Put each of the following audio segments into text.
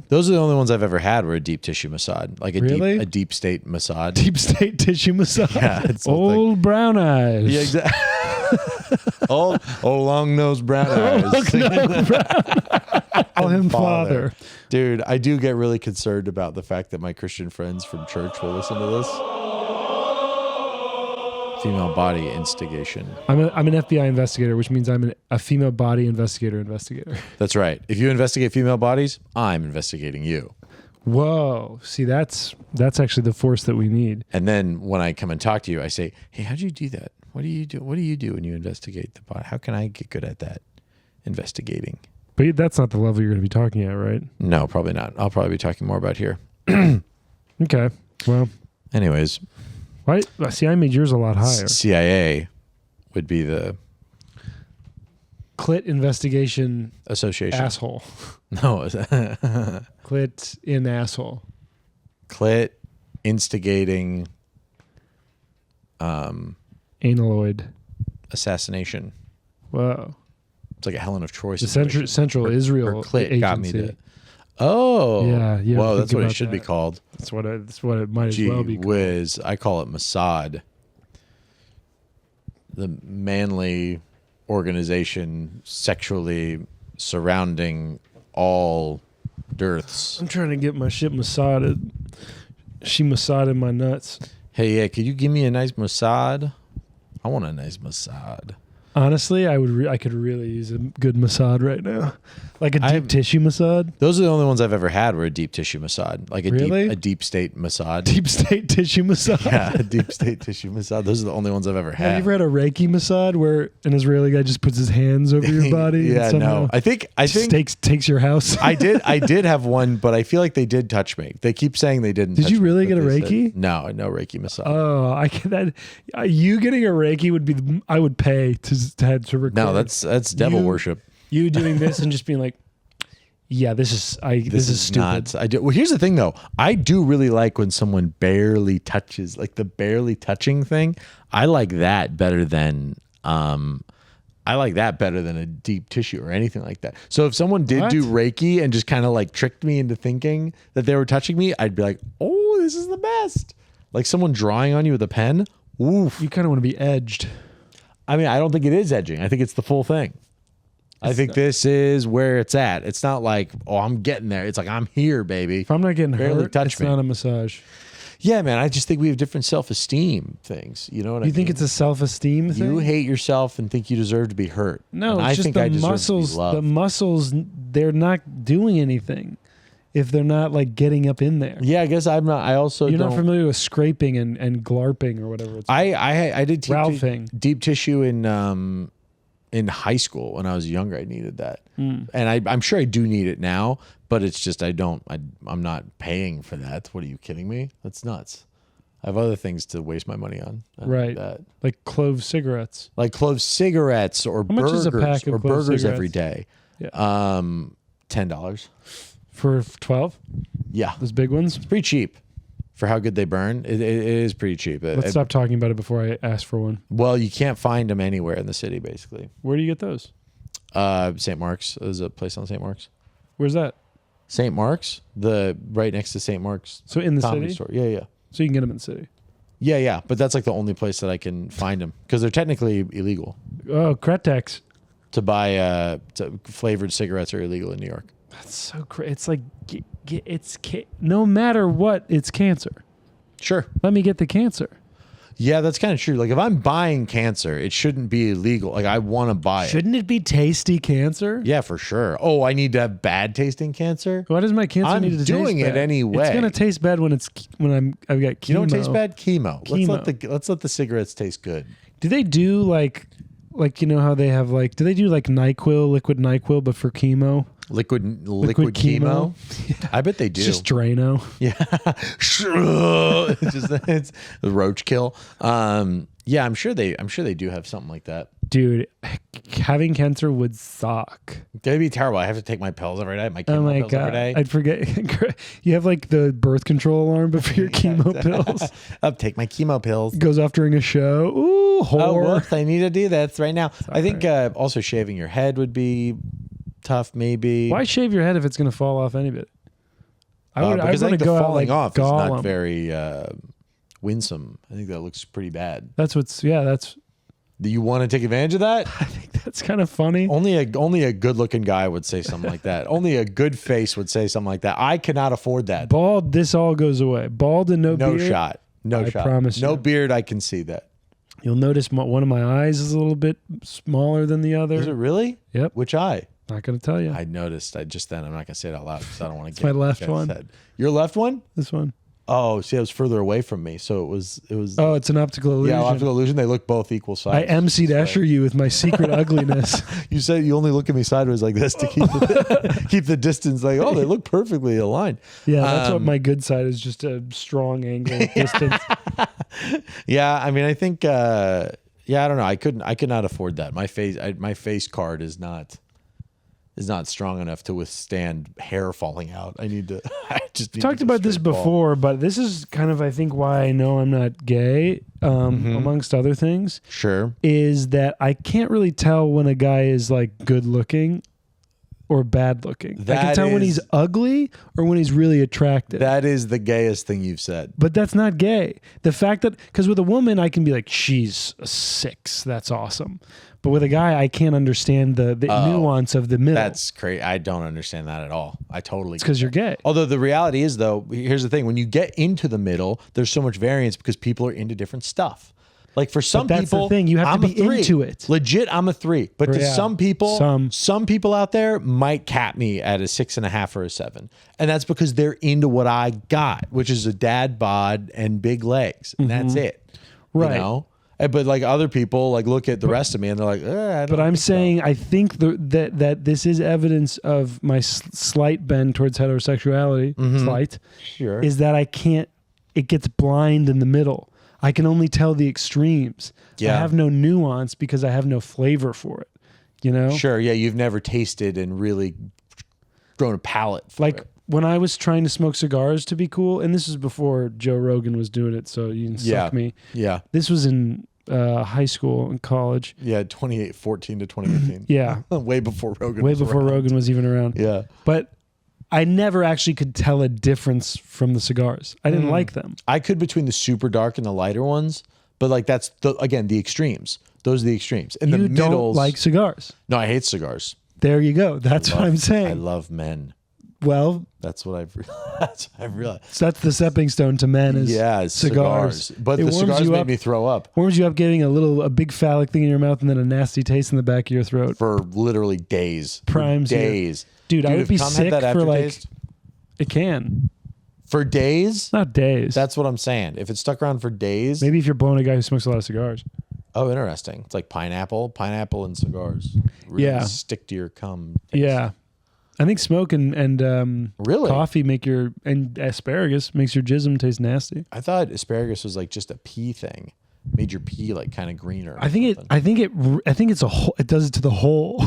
Those are the only ones I've ever had were a deep tissue massage, like a deep state massage. Deep state tissue massage. Yeah, it's old brown eyes. Yeah, exactly. old long nosed brown eyes. Call him father. Dude, I do get really concerned about the fact that my Christian friends from church will listen to this. Female body instigation. I'm an FBI investigator, which means I'm a female body investigator. That's right. If you investigate female bodies, I'm investigating you. Whoa. See, that's actually the force that we need. And then when I come and talk to you, I say, hey, how'd you do that? What do you do? What do you do when you investigate the body? How can I get good at that? Investigating. But that's not the level you're going to be talking at, right? No, probably not. I'll probably be talking more about here. Okay. Well. Anyways. Why? See, I made yours a lot higher. CIA would be the Clit Investigation Association. Asshole. No. Clit in asshole. Clit instigating Analoid. Assassination. Whoa. It's like a Helen of Troy The Central Israel Clit agency. got me to. Oh. Yeah. Whoa, that's what it should be called. That's what it might as well be called. Whiz. I call it Mossad. The manly organization sexually surrounding all dearths. I'm trying to get my shit massaged. She massaged my nuts. Hey, yeah, could you give me a nice massage? I want a nice massage. Honestly, I could really use a good massage right now, like a deep tissue massage. Those are the only ones I've ever had were a deep tissue massage, like a deep state massage. Deep state tissue massage. Yeah, a deep state tissue massage. Those are the only ones I've ever had. Have you ever had a Reiki massage where an Israeli guy just puts his hands over your body? Yeah, and no. I think takes your house. I did have one, but I feel like they did touch me. They keep saying they didn't. Did you really get a Reiki? No Reiki massage. Oh, you getting a Reiki would be. I would pay to record. No, that's devil worship. You doing this and just being like, yeah, this is stupid. Nuts. Well, here's the thing though. I do really like when someone barely touches, like the barely touching thing. I like that better than a deep tissue or anything like that. So if someone did do Reiki and just kind of like tricked me into thinking that they were touching me, I'd be like, oh, this is the best. Like someone drawing on you with a pen. Oof. You kind of want to be edged. I mean, I don't think it is edging. I think it's the full thing. I think this is where it's at. It's not like, oh, I'm getting there. It's like, I'm here, baby. If I'm not getting hurt, it's me. not a massage. Yeah, man. I just think we have different self-esteem things. You know what I mean? You think it's a self-esteem thing? You hate yourself and think you deserve to be hurt. No, and it's just the muscles. The muscles, they're not doing anything if they're not like getting up in there. Yeah, I guess I'm not. You're not familiar with scraping and glarping or whatever it's called. I did deep tissue in high school when I was younger. I needed that, and I'm sure I do need it now. But it's just I'm not paying for that. What are you kidding me? That's nuts. I have other things to waste my money on. Right, like clove cigarettes. Like clove cigarettes or burgers. How much is a pack of burgers cigarettes? Every day? Yeah. $10. For 12? Yeah. Those big ones? It's pretty cheap for how good they burn. It is pretty cheap. Let's stop talking about it before I ask for one. Well, you can't find them anywhere in the city, basically. Where do you get those? St. Mark's. There's a place on St. Mark's. Where's that? St. Mark's? Right next to St. Mark's. So in the city? Store. Yeah. So you can get them in the city? Yeah. But that's like the only place that I can find them because they're technically illegal. Oh, Kretex. To buy flavored cigarettes are illegal in New York. That's so crazy. It's like, no matter what, it's cancer. Sure. Let me get the cancer. Yeah, that's kind of true. Like if I'm buying cancer, it shouldn't be illegal. Like I want to buy it. Shouldn't it be tasty cancer? Yeah, for sure. Oh, I need to have bad tasting cancer? Why does my cancer need to taste bad? I'm doing it anyway. It's going to taste bad when I've got chemo. You don't taste bad? Chemo. Let's let the cigarettes taste good. Do they do like you know how they have do they do like NyQuil, liquid NyQuil, but for chemo? Liquid chemo? Yeah. I bet they do. It's just Drano. Yeah. it's roadkill. Yeah, I'm sure they do have something like that. Dude, having cancer would suck. That'd be terrible. I have to take my pills every day. My chemo pills every day. I'd forget. You have like the birth control alarm before your chemo pills. I'll take my chemo pills. Goes off during a show. Ooh, horror. Oh, whoops, I need to do that right now. Sorry. I think also shaving your head would be tough, maybe. Why shave your head if it's going to fall off any bit? Because I think the go out falling like off Gollum. is not very winsome. I think that looks pretty bad. That's Do you want to take advantage of that? I think that's kind of funny. Only a good looking guy would say something like that. Only a good face would say something like that. I cannot afford that. Bald, this all goes away. Bald and no beard. No shot. I promise you. No beard, I can see that. You'll notice one of my eyes is a little bit smaller than the other. Is it really? Yep. Which eye? Not going to tell you. I noticed. I'm not going to say it out loud because I don't want to It's my left one. Said. Your left one? This one. Oh, see, it was further away from me, so it was. Oh, it's an optical illusion. Yeah, optical illusion. They look both equal size. I emceed Escher you with my secret ugliness. You said you only look at me sideways like this to keep the distance. Like, oh, they look perfectly aligned. Yeah, that's what my good side is. Just a strong angle distance. Yeah, I mean, I think. I don't know. I could not afford that. My face card is not strong enough to withstand hair falling out. I just need talked about this before, but this is kind of, I think, why I know I'm not gay, amongst other things. Sure. Is that I can't really tell when a guy is like good looking or bad looking. I can tell when he's ugly or when he's really attractive. That is the gayest thing you've said. But that's not gay. The fact that, because with a woman, I can be like, she's a 6. That's awesome. But with a guy, I can't understand the nuance of the middle. That's crazy. I don't understand that at all. I totally. It's because you're gay. Although the reality is, though, here's the thing: when you get into the middle, there's so much variance because people are into different stuff. Like for some that's people, the thing. You have to be into it. Legit, I'm a 3. But to some people, some people out there might cap me at a 6.5 or a 7, and that's because they're into what I got, which is a dad bod and big legs, and that's it. Right. You know? But like other people, like look at the rest of me and they're like, I don't but I'm saying, I think that this is evidence of my slight bend towards heterosexuality. Slight, sure, is that I can't. It gets blind in the middle. I can only tell the extremes. Yeah. I have no nuance because I have no flavor for it. You know? Sure. Yeah, you've never tasted and really grown a palate for it. When I was trying to smoke cigars to be cool, and this is before Joe Rogan was doing it, so you can suck me. Yeah. This was in high school and college. Yeah, 2014 to 2018. Yeah. Way before Rogan Rogan was even around. Yeah. But I never actually could tell a difference from the cigars. I didn't like them. I could between the super dark and the lighter ones, but like that's, the extremes. Those are the extremes. And the middles. You don't like cigars. No, I hate cigars. There you go. That's what I'm saying. I love men. Well, that's what I've realized. So that's the stepping stone to men is cigars. But the cigars made me throw up. Warms you up getting a big phallic thing in your mouth and then a nasty taste in the back of your throat. For literally days. Primes. Days. Dude, I would be sick for like... It can. For days? Not days. That's what I'm saying. If it stuck around for days... Maybe if you're blowing a guy who smokes a lot of cigars. Oh, interesting. It's like pineapple and cigars. Really stick to your cum taste. Yeah. I think smoke and really coffee and asparagus makes your jism taste nasty. I thought asparagus was like just a pee thing, made your pee like kind of greener. I think it's a whole. It does it to the whole.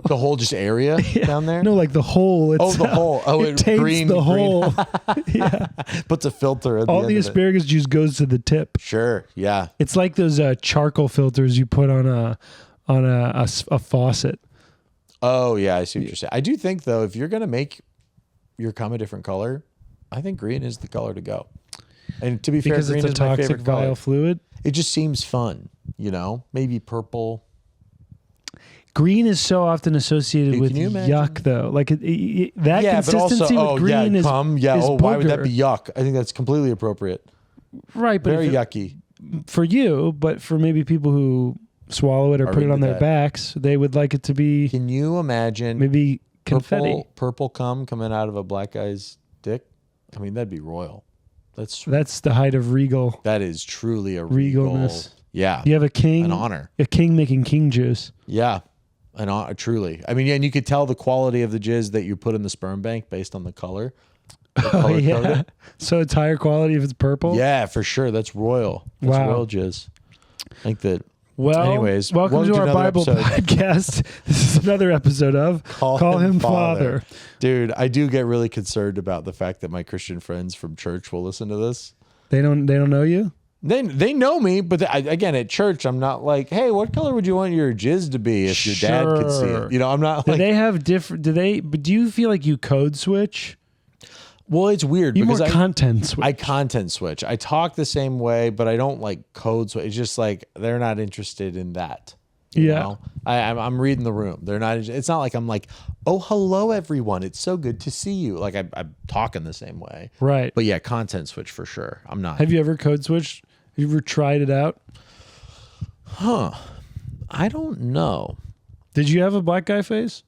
The whole just area down there. No, like the hole. Oh, the hole. Oh, it takes the hole. Yeah, puts a filter. At all the asparagus juice goes to the tip. Sure. Yeah. It's like those charcoal filters you put on a faucet. Oh, yeah, I see what you're saying. I do think, though, if you're going to make your cum a different color, I think green is the color to go. And to be fair, green is my favorite color. Vile fluid? It just seems fun, you know? Maybe purple. Green is so often associated with yuck, though. Like that consistency with green is cum. Yeah, is why would that be yuck? I think that's completely appropriate. Right, but very yucky. For you, but for maybe people who... swallow it or put it on their backs, they would like it to be. Can you imagine maybe confetti purple cum coming out of a black guy's dick? I mean, that'd be royal. That's the height of regal. That is truly a regalness. Yeah, you have a king, an honor, a king making king juice. Yeah, truly. I mean, yeah, and you could tell the quality of the jizz that you put in the sperm bank based on the color. Oh yeah, so it's higher quality if it's purple. Yeah, for sure. That's royal. That's royal jizz. I think that. Well, anyways, welcome to our Bible podcast. This is another episode of Call Him Father. Dude, I do get really concerned about the fact that my Christian friends from church will listen to this. They don't know you? They know me, but again, at church, I'm not like, hey, what color would you want your jizz to be if your dad could see it? You know, I'm not like... Do they have different... Do you feel like you code switch? Well, it's weird You because more content switch. I content switch. I talk the same way, but I don't like code switch. It's just like they're not interested in that. You know? I'm reading the room. They're not. It's not like I'm like, oh, hello everyone. It's so good to see you. Like I'm talking the same way. Right. But yeah, content switch for sure. I'm not. Have you ever code switched? Have you ever tried it out? Huh. I don't know. Did you have a black guy face?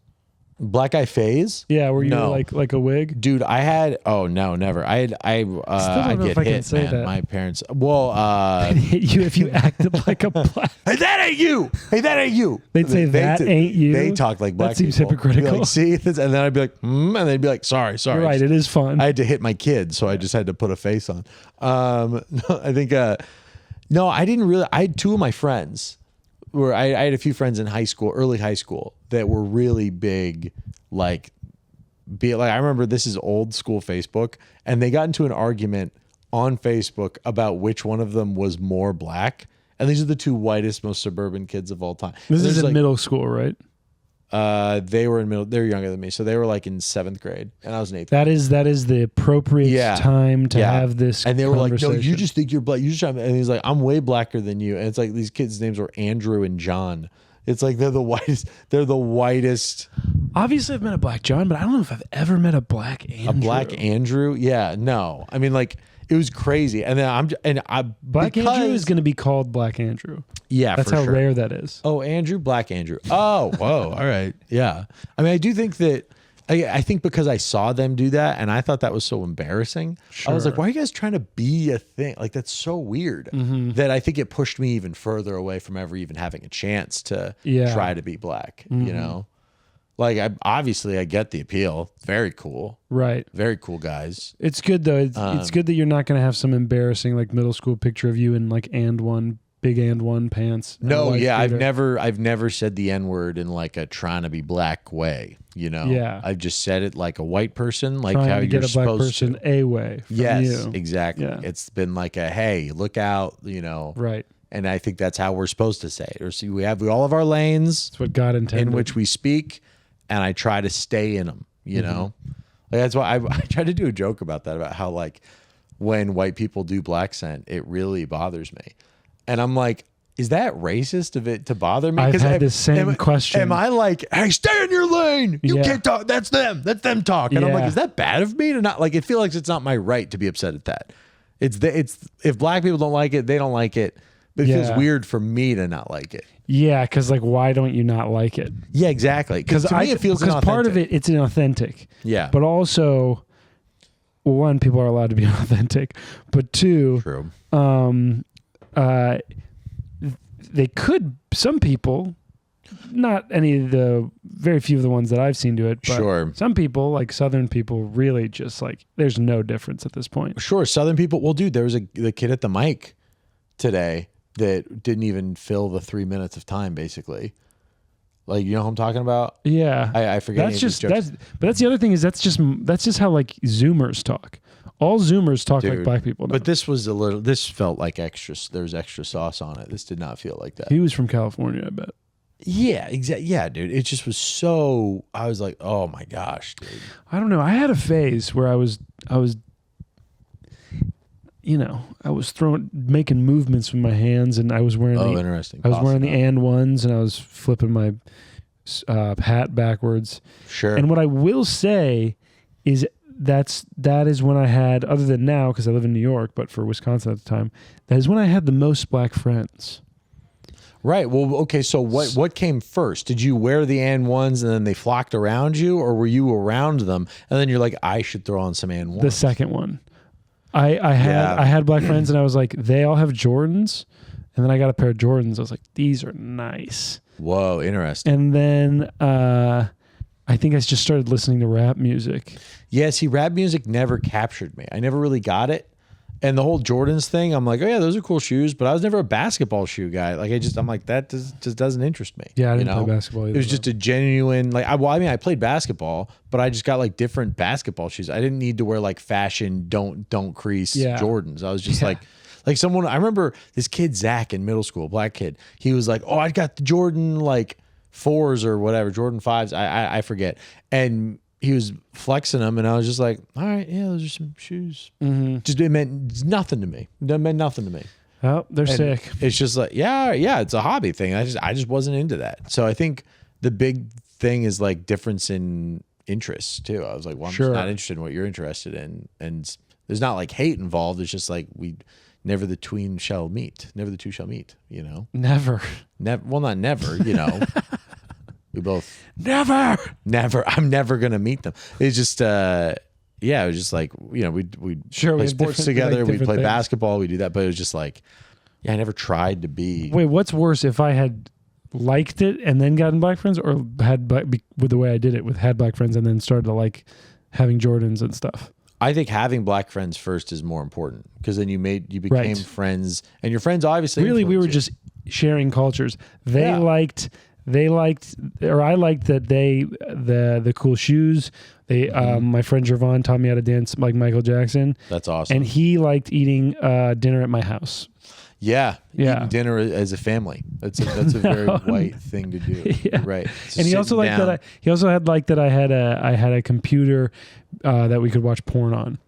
Black guy phase? Yeah, were you No. like a wig? Dude, I had. Oh no, never. I'd know get if I can hit, say man. that. My parents. Well, They'd hit you if you acted like a black. hey, that ain't you. Hey, that ain't you. They'd say that ain't you. They talk like black That seems people. hypocritical. Be like, see, and then I'd be like, and they'd be like, sorry. You're right. It is fun. I had to hit my kid, so I just had to put a face on. No, I think. No, I didn't really. I had two of my friends. Where I had a few friends in high school, early high school, that were really big. Like I remember this is old school Facebook, and they got into an argument on Facebook about which one of them was more black. And these are the two whitest, most suburban kids of all time. This is in middle school, right? They were in middle. They're younger than me, so they were like in 7th grade, and I was in 8th. That is the appropriate time to have this. And they were like, "No, you just think you're black. You just." And he's like, "I'm way blacker than you." And it's like these kids' names were Andrew and John. It's like they're the whitest. They're the whitest. Obviously, I've met a black John, but I don't know if I've ever met a black Andrew. A black Andrew? Yeah, no. I mean, like it was crazy. And then Black Andrew is going to be called Black Andrew. Yeah, that's how rare that is. Oh, Andrew, Black Andrew. Oh, whoa. All right. Yeah. I mean, I do think that. I think because I saw them do that and I thought that was so embarrassing. Sure. I was like, why are you guys trying to be a thing? Like, that's so weird that I think it pushed me even further away from ever even having a chance to try to be black, you know? Like, obviously I get the appeal. Very cool. Right. Very cool guys. It's good though. It's good that you're not going to have some embarrassing like middle school picture of you in like big and one pants. No, yeah, I've never said the N-word in like a trying to be black way, you know? Yeah. I've just said it like a white person, like trying how to you're get a black supposed person to. a way from yes, you. Exactly. Yeah. It's been like a, hey, look out, you know? Right. And I think that's how we're supposed to say it. Or see, we all of our lanes. That's what God intended. In which we speak, and I try to stay in them, you know? Like, that's why I tried to do a joke about that, about how like when white people do black accent, it really bothers me. And I'm like, is that racist of it to bother me? I've had the same question. Am I like, hey, stay in your lane. You can't talk. That's them. That's them talk. And I'm like, is that bad of me to not like? It feels like it's not my right to be upset at that. It's if black people don't like it, they don't like it. But it feels weird for me to not like it. Yeah, because like, why don't you not like it? Yeah, exactly. Because to me, it feels inauthentic. Part of it's inauthentic. Yeah, but also, well, one, people are allowed to be inauthentic, but two, true. They could, some people, not any of the, very few of the ones that I've seen do it, but some people, like Southern people, really just like, there's no difference at this point. Sure, Southern people, well, dude, there was the kid at the mic today that didn't even fill the 3 minutes of time, basically. Like, you know who I'm talking about? Yeah. I forget. But that's the other thing is that's just how like Zoomers talk. All Zoomers talk like black people now. But this felt like extra. There was extra sauce on it. This did not feel like that. He was from California, I bet. Yeah, exactly. Yeah, dude. It just was so. I was like, oh my gosh, dude. I don't know. I had a phase where I was, you know, I was making movements with my hands, and I was wearing. Interesting. I was wearing the and ones, and I was flipping my hat backwards. Sure. And what I will say is that is when I had, other than now because I live in New York, but for Wisconsin at the time, that is when I had the most black friends. Right. Well, okay. So what came first? Did you wear the and ones and then they flocked around you, or were you around them and then you're like, I should throw on some and ones? The second one. I had black friends and I was like, they all have Jordans, and then I got a pair of Jordans. I was like, these are nice. Whoa, interesting. And then I think I just started listening to rap music. Yeah, see, rap music never captured me. I never really got it. And the whole Jordans thing, I'm like, oh yeah, those are cool shoes, but I was never a basketball shoe guy. Like I'm like, that just doesn't interest me. Yeah, I didn't play basketball either. It was just a genuine, like, I played basketball, but I just got like different basketball shoes. I didn't need to wear like fashion, don't crease Jordans. I was just like someone, I remember this kid, Zach, in middle school, black kid. He was like, oh, I got the Jordan like 4s or whatever, Jordan 5s. I forget. And he was flexing them, and I was just like, all right, yeah, those are some shoes. Mm-hmm. Just it meant nothing to me. It meant nothing to me. Oh, they're sick. It's just like, yeah, it's a hobby thing. I just wasn't into that. So I think the big thing is like difference in interests too. I was like, well, I'm just not interested in what you're interested in, and there's not like hate involved. It's just like never the two shall meet. You know, never. Well, not never. You know, we both never. I'm never gonna meet them. It's just yeah, it was just like, you know, we'd play sports together, we'd play basketball, we do that, but it was just like, yeah, I never tried to be. Wait, what's worse, if I had liked it and then gotten black friends, or with the way I did it, had black friends and then started to like having Jordans and stuff? I think having black friends first is more important, because then you became friends, and your friends obviously. Really, we were just sharing cultures. They liked, or I liked that the cool shoes. My friend Jervon taught me how to dance like Michael Jackson. That's awesome. And he liked eating dinner at my house. Yeah. Eating dinner as a family. That's a very white thing to do. Yeah. Right. So and he also liked that I had a computer that we could watch porn on.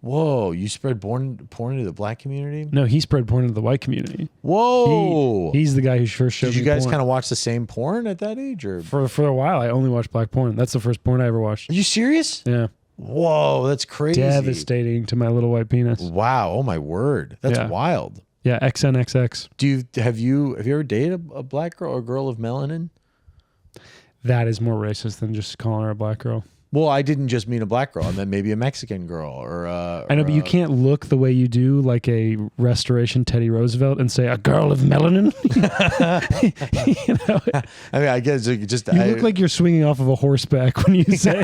Whoa, you spread porn into the black community? No, he spread porn into the white community. Whoa. He's the guy who first showed me. Did you guys kind of watch the same porn at that age? Or For a while, I only watched black porn. That's the first porn I ever watched. Are you serious? Yeah. Whoa, that's crazy. Devastating to my little white penis. Wow. Oh my word. That's wild. Yeah, XNXX. Have you ever dated a black girl or a girl of melanin? That is more racist than just calling her a black girl. Well, I didn't just mean a black girl. I meant maybe a Mexican girl or I know, but you can't look the way you do like a restoration Teddy Roosevelt and say a girl of melanin. You know? I mean, I guess just you look like you're swinging off of a horseback when you say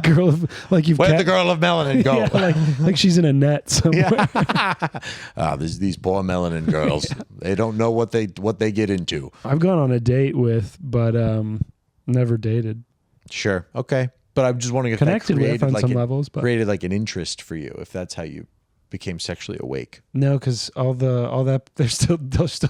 girl of, like you've where'd the girl of melanin go? Yeah, like she's in a net somewhere. There's these poor melanin girls. They don't know what they get into. I've gone on a date with, but never dated. Sure. Okay. But I'm just wondering if connected with on some levels, but created like an interest for you, if that's how you became sexually awake. No, because all that they're still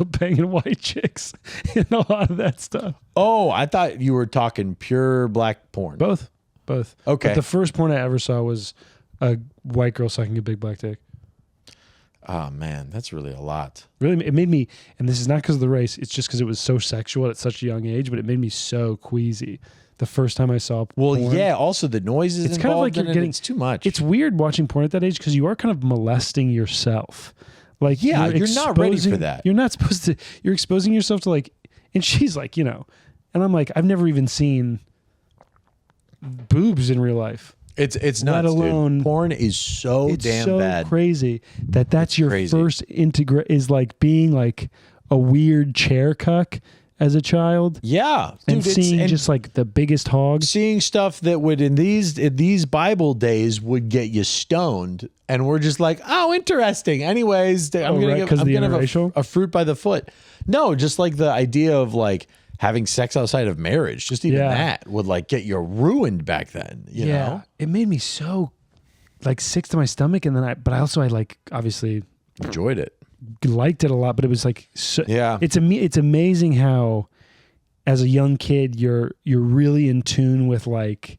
banging white chicks and a lot of that stuff. Oh, I thought you were talking pure black porn. Both. Okay. But the first porn I ever saw was a white girl sucking a big black dick. Oh man, that's really a lot. Really, it made me, and this is not because of the race. It's just because it was so sexual at such a young age. But it made me so queasy. The first time I saw porn. Well, yeah, also the noises it's kind of like you're getting, it's too much. It's weird watching porn at that age because you are kind of molesting yourself. Like, yeah, you're not ready for that. You're not supposed to, you're exposing yourself to like, and she's like, you know, and I'm like, I've never even seen boobs in real life. It's nuts, let alone, dude. Porn is so damn bad. Crazy that's your first is like being like a weird chair cuck as a child. Yeah. And dude, seeing just like the biggest hog. Seeing stuff that would in these Bible days would get you stoned. And we're just like, oh, interesting. Anyways, I'm going to give a fruit by the foot. No, just like the idea of like having sex outside of marriage, just even that would like get you ruined back then. You know? It made me so like sick to my stomach. And then I like obviously enjoyed it. Liked it a lot, but it was like it's amazing how as a young kid you're really in tune with like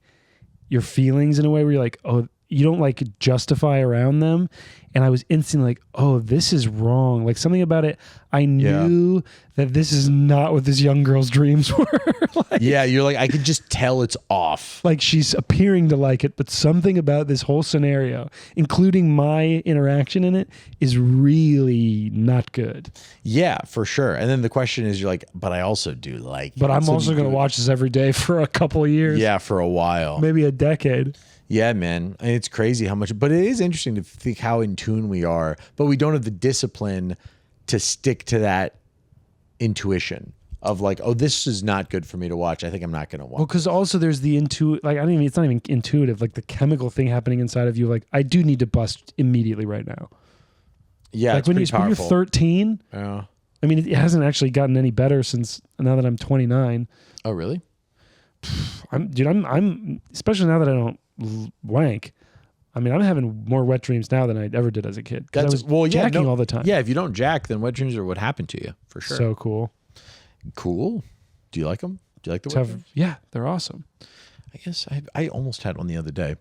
your feelings in a way where you're like, oh, you don't like justify around them. And I was instantly like, oh, this is wrong. Like something about it, I knew that this is not what this young girl's dreams were. Like, yeah, you're like, I could just tell it's off. Like she's appearing to like it, but something about this whole scenario, including my interaction in it, is really not good. Yeah, for sure. And then the question is, you're like, but I also do like it. But I'm also going to watch this every day for a couple of years. Yeah, for a while. Maybe a decade. Yeah, man. And it's crazy how much, but it is interesting to think how in tune we are, but we don't have the discipline to stick to that intuition of like, oh, this is not good for me to watch. I think I'm not going to watch. Well, because also there's the it's not even intuitive, like the chemical thing happening inside of you. Like, I do need to bust immediately right now. Yeah. Like when you're 13. Yeah. I mean, it hasn't actually gotten any better since now that I'm 29. Oh, really? I'm especially now that I don't wank. I mean, I'm having more wet dreams now than I ever did as a kid. Because I was jacking all the time. Yeah, if you don't jack, then wet dreams are what happened to you, for sure. So cool. Cool. Do you like them? Do you like the wet dreams? Yeah, they're awesome. I guess I almost had one the other day.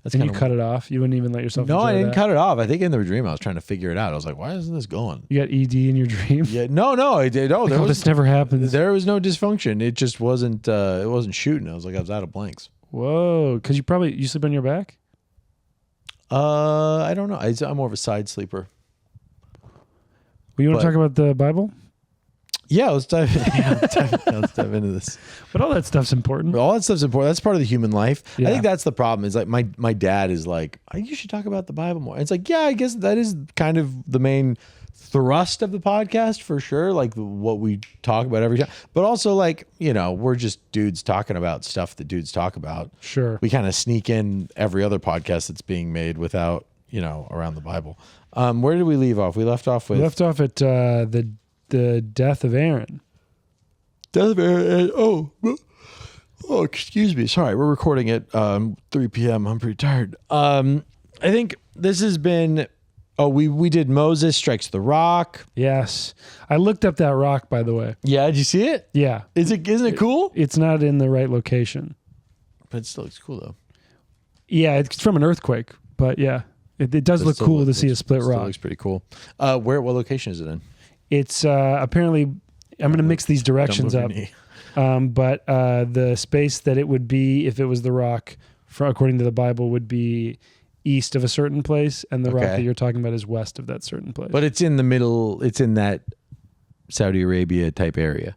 And you cut it off? You wouldn't even let yourself No, I didn't that? cut it off. I think in the dream I was trying to figure it out. I was like, why isn't this going? You got ED in your dream? Yeah, no, I did. Oh, this never happens. There was no dysfunction. It just wasn't. It wasn't shooting. I was out of blanks. Whoa! Because you sleep on your back? I don't know. I'm more of a side sleeper. Well, you want to talk about the Bible? Yeah, let's dive into this. But all that stuff's important. All that stuff's important. That's part of the human life. Yeah. I think that's the problem. Is like my dad is like, you should talk about the Bible more. It's like, yeah, I guess that is kind of the main thrust of the podcast for sure. Like what we talk about every time. But also like, we're just dudes talking about stuff that dudes talk about. Sure. We kind of sneak in every other podcast that's being made without, around the Bible. Where did we leave off? We left off at the death of Aaron. Death of Aaron. Oh, excuse me. Sorry, we're recording at 3 p.m. I'm pretty tired. I think this has been. Oh, we did Moses strikes the rock. Yes, I looked up that rock, by the way. Yeah, did you see it? Yeah. Isn't it cool? It's not in the right location, but it still looks cool though. Yeah, it's from an earthquake, but yeah, it does look cool to see a split rock. It looks pretty cool. What location is it in? It's apparently, I'm going to mix these directions up. But the space that it would be if it was the rock, according to the Bible, would be east of a certain place, and the rock that you're talking about is west of that certain place. But it's in the middle. It's in that Saudi Arabia type area.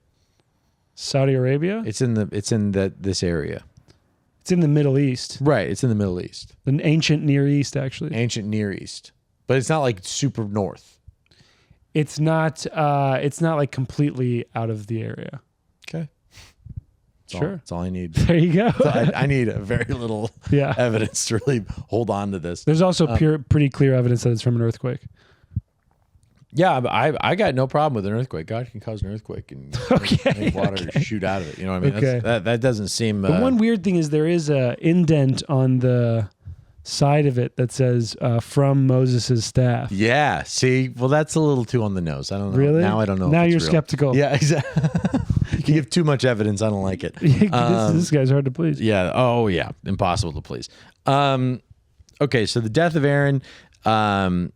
Saudi Arabia? It's in this area. It's in the Middle East. Right. It's in the Middle East. An ancient Near East, actually. Ancient Near East, but it's not like super north. It's not like completely out of the area. Okay. That's all I need. There you go. I need a very little evidence to really hold on to this. There's also pretty clear evidence that it's from an earthquake. Yeah, I got no problem with an earthquake. God can cause an earthquake and make water shoot out of it. You know what I mean? Okay. That doesn't seem... The one weird thing is there is a indent on the side of it that says from Moses' staff. Yeah. See, well, that's a little too on the nose. I don't know. Really? Now I don't know. Now you're skeptical. Yeah, exactly. You give too much evidence. I don't like it. This guy's hard to please. Yeah. Oh, yeah. Impossible to please. Okay. So the death of Aaron. So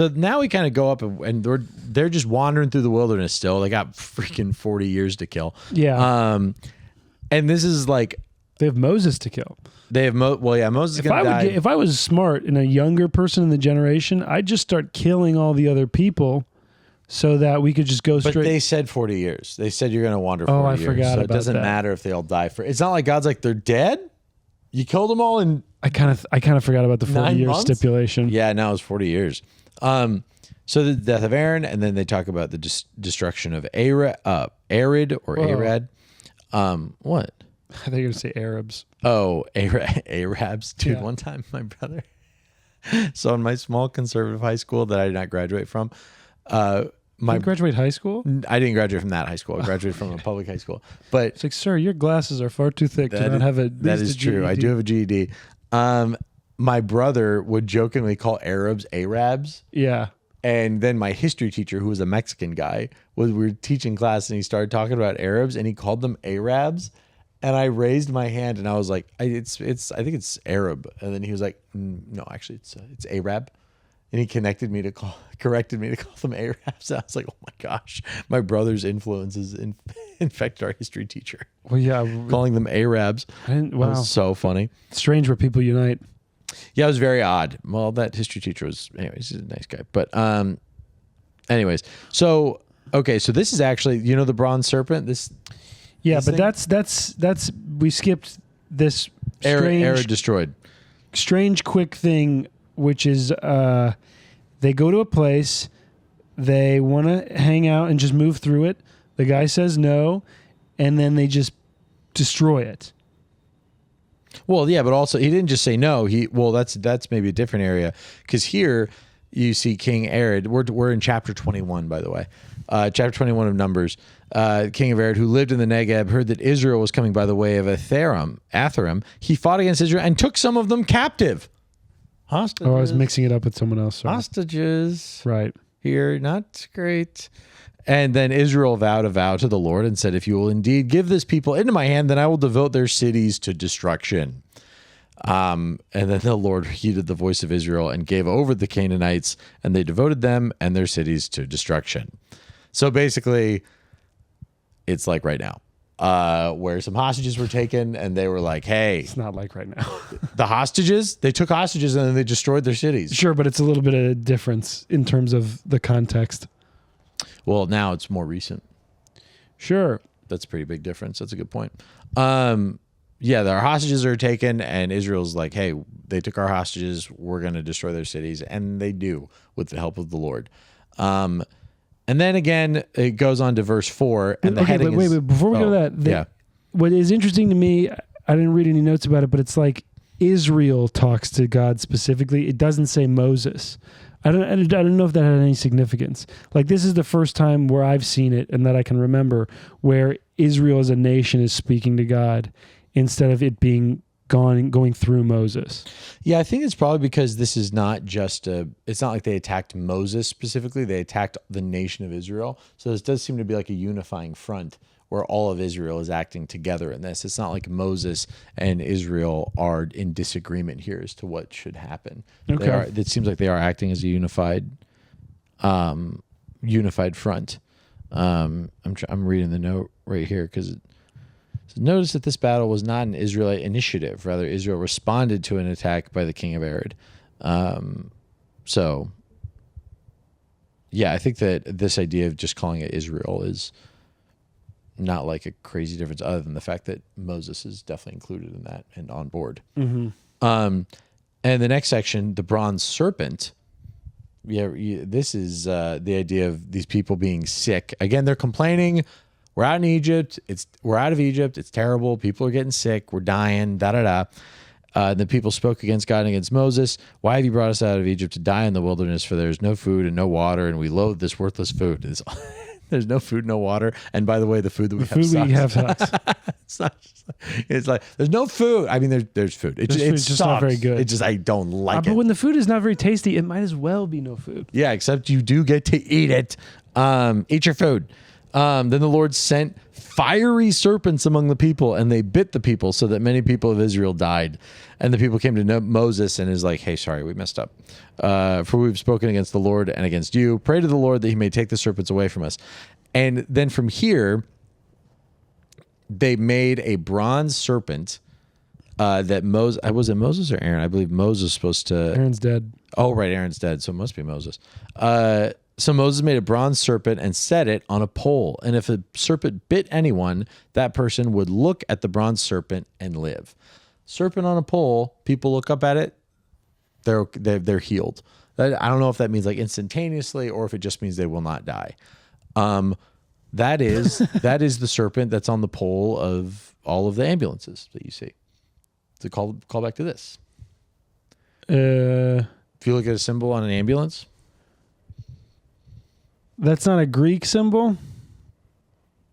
now we kind of go up and they're just wandering through the wilderness still. They got freaking 40 years to kill. Yeah. And this is like they have Moses to kill. They have Moses is gonna die. If I was smart and a younger person in the generation, I'd just start killing all the other people so that we could just go straight. But they said 40 years. They said you're going to wander 40 years. I forgot about that. So it doesn't matter if they all die. It's not like God's like, they're dead? You killed them all in I kind of forgot about the 40-year stipulation. Yeah, now it's 40 years. So the death of Aaron, and then they talk about the destruction of Arad or Arad. What? I thought you were going to say Arabs. Oh, Arabs. Dude, one time my brother... So in my small conservative high school that I did not graduate from... You graduate high school? I didn't graduate from that high school. I graduated from a public high school. But it's like, sir, your glasses are far too thick to not have a. That is true. GED. I do have a GED. My brother would jokingly call Arabs Arabs. Yeah. And then my history teacher, who was a Mexican guy, we were teaching class and he started talking about Arabs and he called them Arabs. And I raised my hand and I was like, I think it's Arab. And then he was like, no, actually it's Arab. And he corrected me to call them Arabs. I was like, oh my gosh, my brother's influences infected our history teacher. Well, yeah, calling them Arabs. Wow, that was so funny. Strange where people unite. Yeah, it was very odd. Well, that history teacher was, anyways, he's a nice guy. But anyways, so okay, so this is actually, the bronze serpent. That's we skipped this Arad destroyed. Strange, quick thing. Which is they go to a place, they want to hang out and just move through it. The guy says no, and then they just destroy it. Well, yeah, but also he didn't just say no. That's maybe a different area because here you see King Arad. We're in chapter 21, by the way. Chapter 21 of Numbers. King of Arad, who lived in the Negeb, heard that Israel was coming by the way of Atharim. He fought against Israel and took some of them captive. Hostages. Oh, I was mixing it up with someone else. Sorry. Hostages. Right. here. Not great. And then Israel vowed a vow to the Lord and said, if you will indeed give this people into my hand, then I will devote their cities to destruction. And then the Lord heeded the voice of Israel and gave over the Canaanites, and they devoted them and their cities to destruction. So basically, it's like right now, where some hostages were taken, and they were like, hey. It's not like right now. The hostages, they took hostages and then they destroyed their cities. Sure, but it's a little bit of a difference in terms of the context. Well, now it's more recent. Sure. That's a pretty big difference. That's a good point. Yeah, their hostages are taken, and Israel's like, hey, they took our hostages. We're going to destroy their cities. And they do, with the help of the Lord. And then again, it goes on to verse 4. And the heading is... Wait, before we go to that, what is interesting to me, I didn't read any notes about it, but it's like Israel talks to God specifically. It doesn't say Moses. I don't know if that had any significance. Like, this is the first time where I've seen it and that I can remember where Israel as a nation is speaking to God instead of it being going through Moses. Yeah, I think it's probably because this is not just it's not like they attacked Moses specifically. They attacked the nation of Israel. So this does seem to be like a unifying front where all of Israel is acting together in this. It's not like Moses and Israel are in disagreement here as to what should happen. Okay. It seems like they are acting as a unified front. I'm reading the note right here because notice that this battle was not an Israelite initiative. Rather, Israel responded to an attack by the king of Arad. So, yeah, I think that this idea of just calling it Israel is not like a crazy difference other than the fact that Moses is definitely included in that and on board. Mm-hmm. And the next section, the bronze serpent. Yeah, this is the idea of these people being sick. Again, they're complaining. We're out in Egypt. We're out of Egypt. It's terrible. People are getting sick. We're dying. The people spoke against God and against Moses. Why have you brought us out of Egypt to die in the wilderness? For there is no food and no water, and we loathe this worthless food. There's no food, no water. And by the way, the food that we have sucks. It's like there's no food. I mean, there's food. It's just not very good. It's just I don't like it. But when the food is not very tasty, it might as well be no food. Yeah, except you do get to eat it. Eat your food. Then the Lord sent fiery serpents among the people, and they bit the people, so that many people of Israel died. And the people came to Moses and is like, hey, sorry, we messed up. For we've spoken against the Lord and against you. Pray to the Lord that he may take the serpents away from us. And then from here, they made a bronze serpent that Moses... Was it Moses or Aaron? I believe Moses was supposed to... Aaron's dead. Oh, right, Aaron's dead, so it must be Moses. So Moses made a bronze serpent and set it on a pole. And if a serpent bit anyone, that person would look at the bronze serpent and live. Serpent on a pole, people look up at it, they're healed. I don't know if that means like instantaneously or if it just means they will not die. That is the serpent that's on the pole of all of the ambulances that you see. So call back to this. If you look at a symbol on an ambulance. That's not a Greek symbol?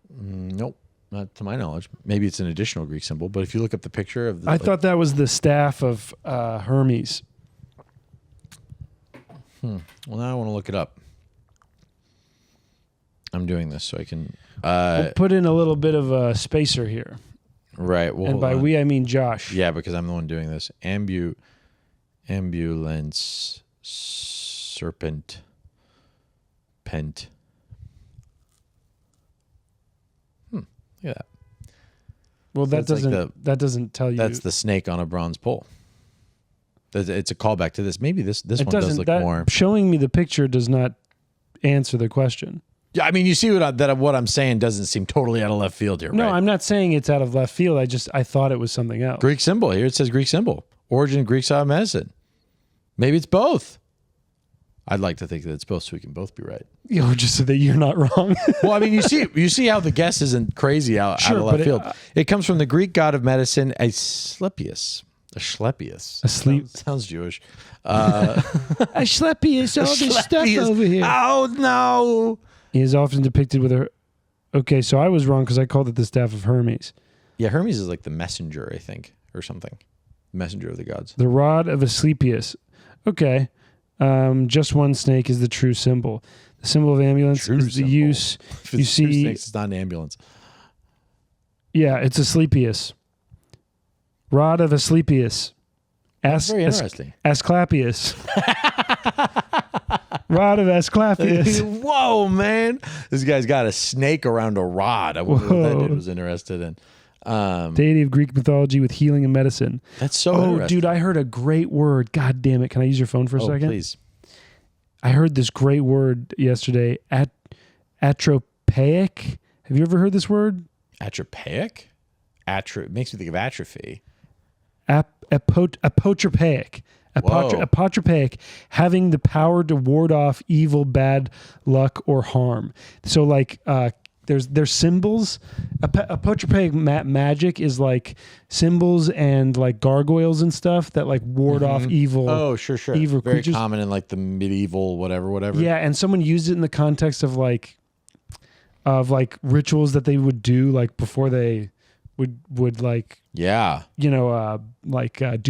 Nope, not to my knowledge. Maybe it's an additional Greek symbol, but if you look up the picture of I thought that was the staff of Hermes. Well, now I want to look it up. I'm doing this so I can... we'll put in a little bit of a spacer here. Right. Well, and by we, I mean Josh. Yeah, because I'm the one doing this. Ambulance serpent... Pent. Look at that. Well, that doesn't tell you. That's the snake on a bronze pole. It's a callback to this. Maybe this one does look more. Showing me the picture does not answer the question. Yeah, I mean, you see what I'm saying doesn't seem totally out of left field here. No, right? I'm not saying it's out of left field. I thought it was something else. Greek symbol here. It says Greek symbol. Origin of Greek style of medicine. Maybe it's both. I'd like to think that it's both, so we can both be right. Just so that you're not wrong. Well, I mean, you see how the guess isn't crazy out of left field. It comes from the Greek god of medicine, Asclepius. Sounds Jewish. Asclepius, all this stuff over here. Oh, no. He is often depicted with a... Okay, so I was wrong because I called it the staff of Hermes. Yeah, Hermes is like the messenger, I think, or something. Messenger of the gods. The rod of Asclepius. Okay. Just one snake is the true symbol. The symbol of ambulance is the use. If it's two snakes, it's not an ambulance. Yeah, it's Asclepius. Rod of Asschlepeus. Very interesting. Asclepius. Rod of Asclepius. Whoa, man. This guy's got a snake around a rod. I wonder what that dude was interested in. Deity of Greek mythology with healing and medicine. That's so interesting. Dude, I heard a great word. God damn it. Can I use your phone for a second? Please. I heard this great word yesterday. Atropaic. Have you ever heard this word? Atropaic? It makes me think of atrophy. Apotropaic. Apotropaic, having the power to ward off evil, bad luck, or harm. So, like, there's symbols. Apotropaic magic is like symbols and like gargoyles and stuff that like ward off evil. Oh, sure. Evil very creatures. common in like the medieval whatever. Yeah, and someone used it in the context of like rituals that they would do like before they would like do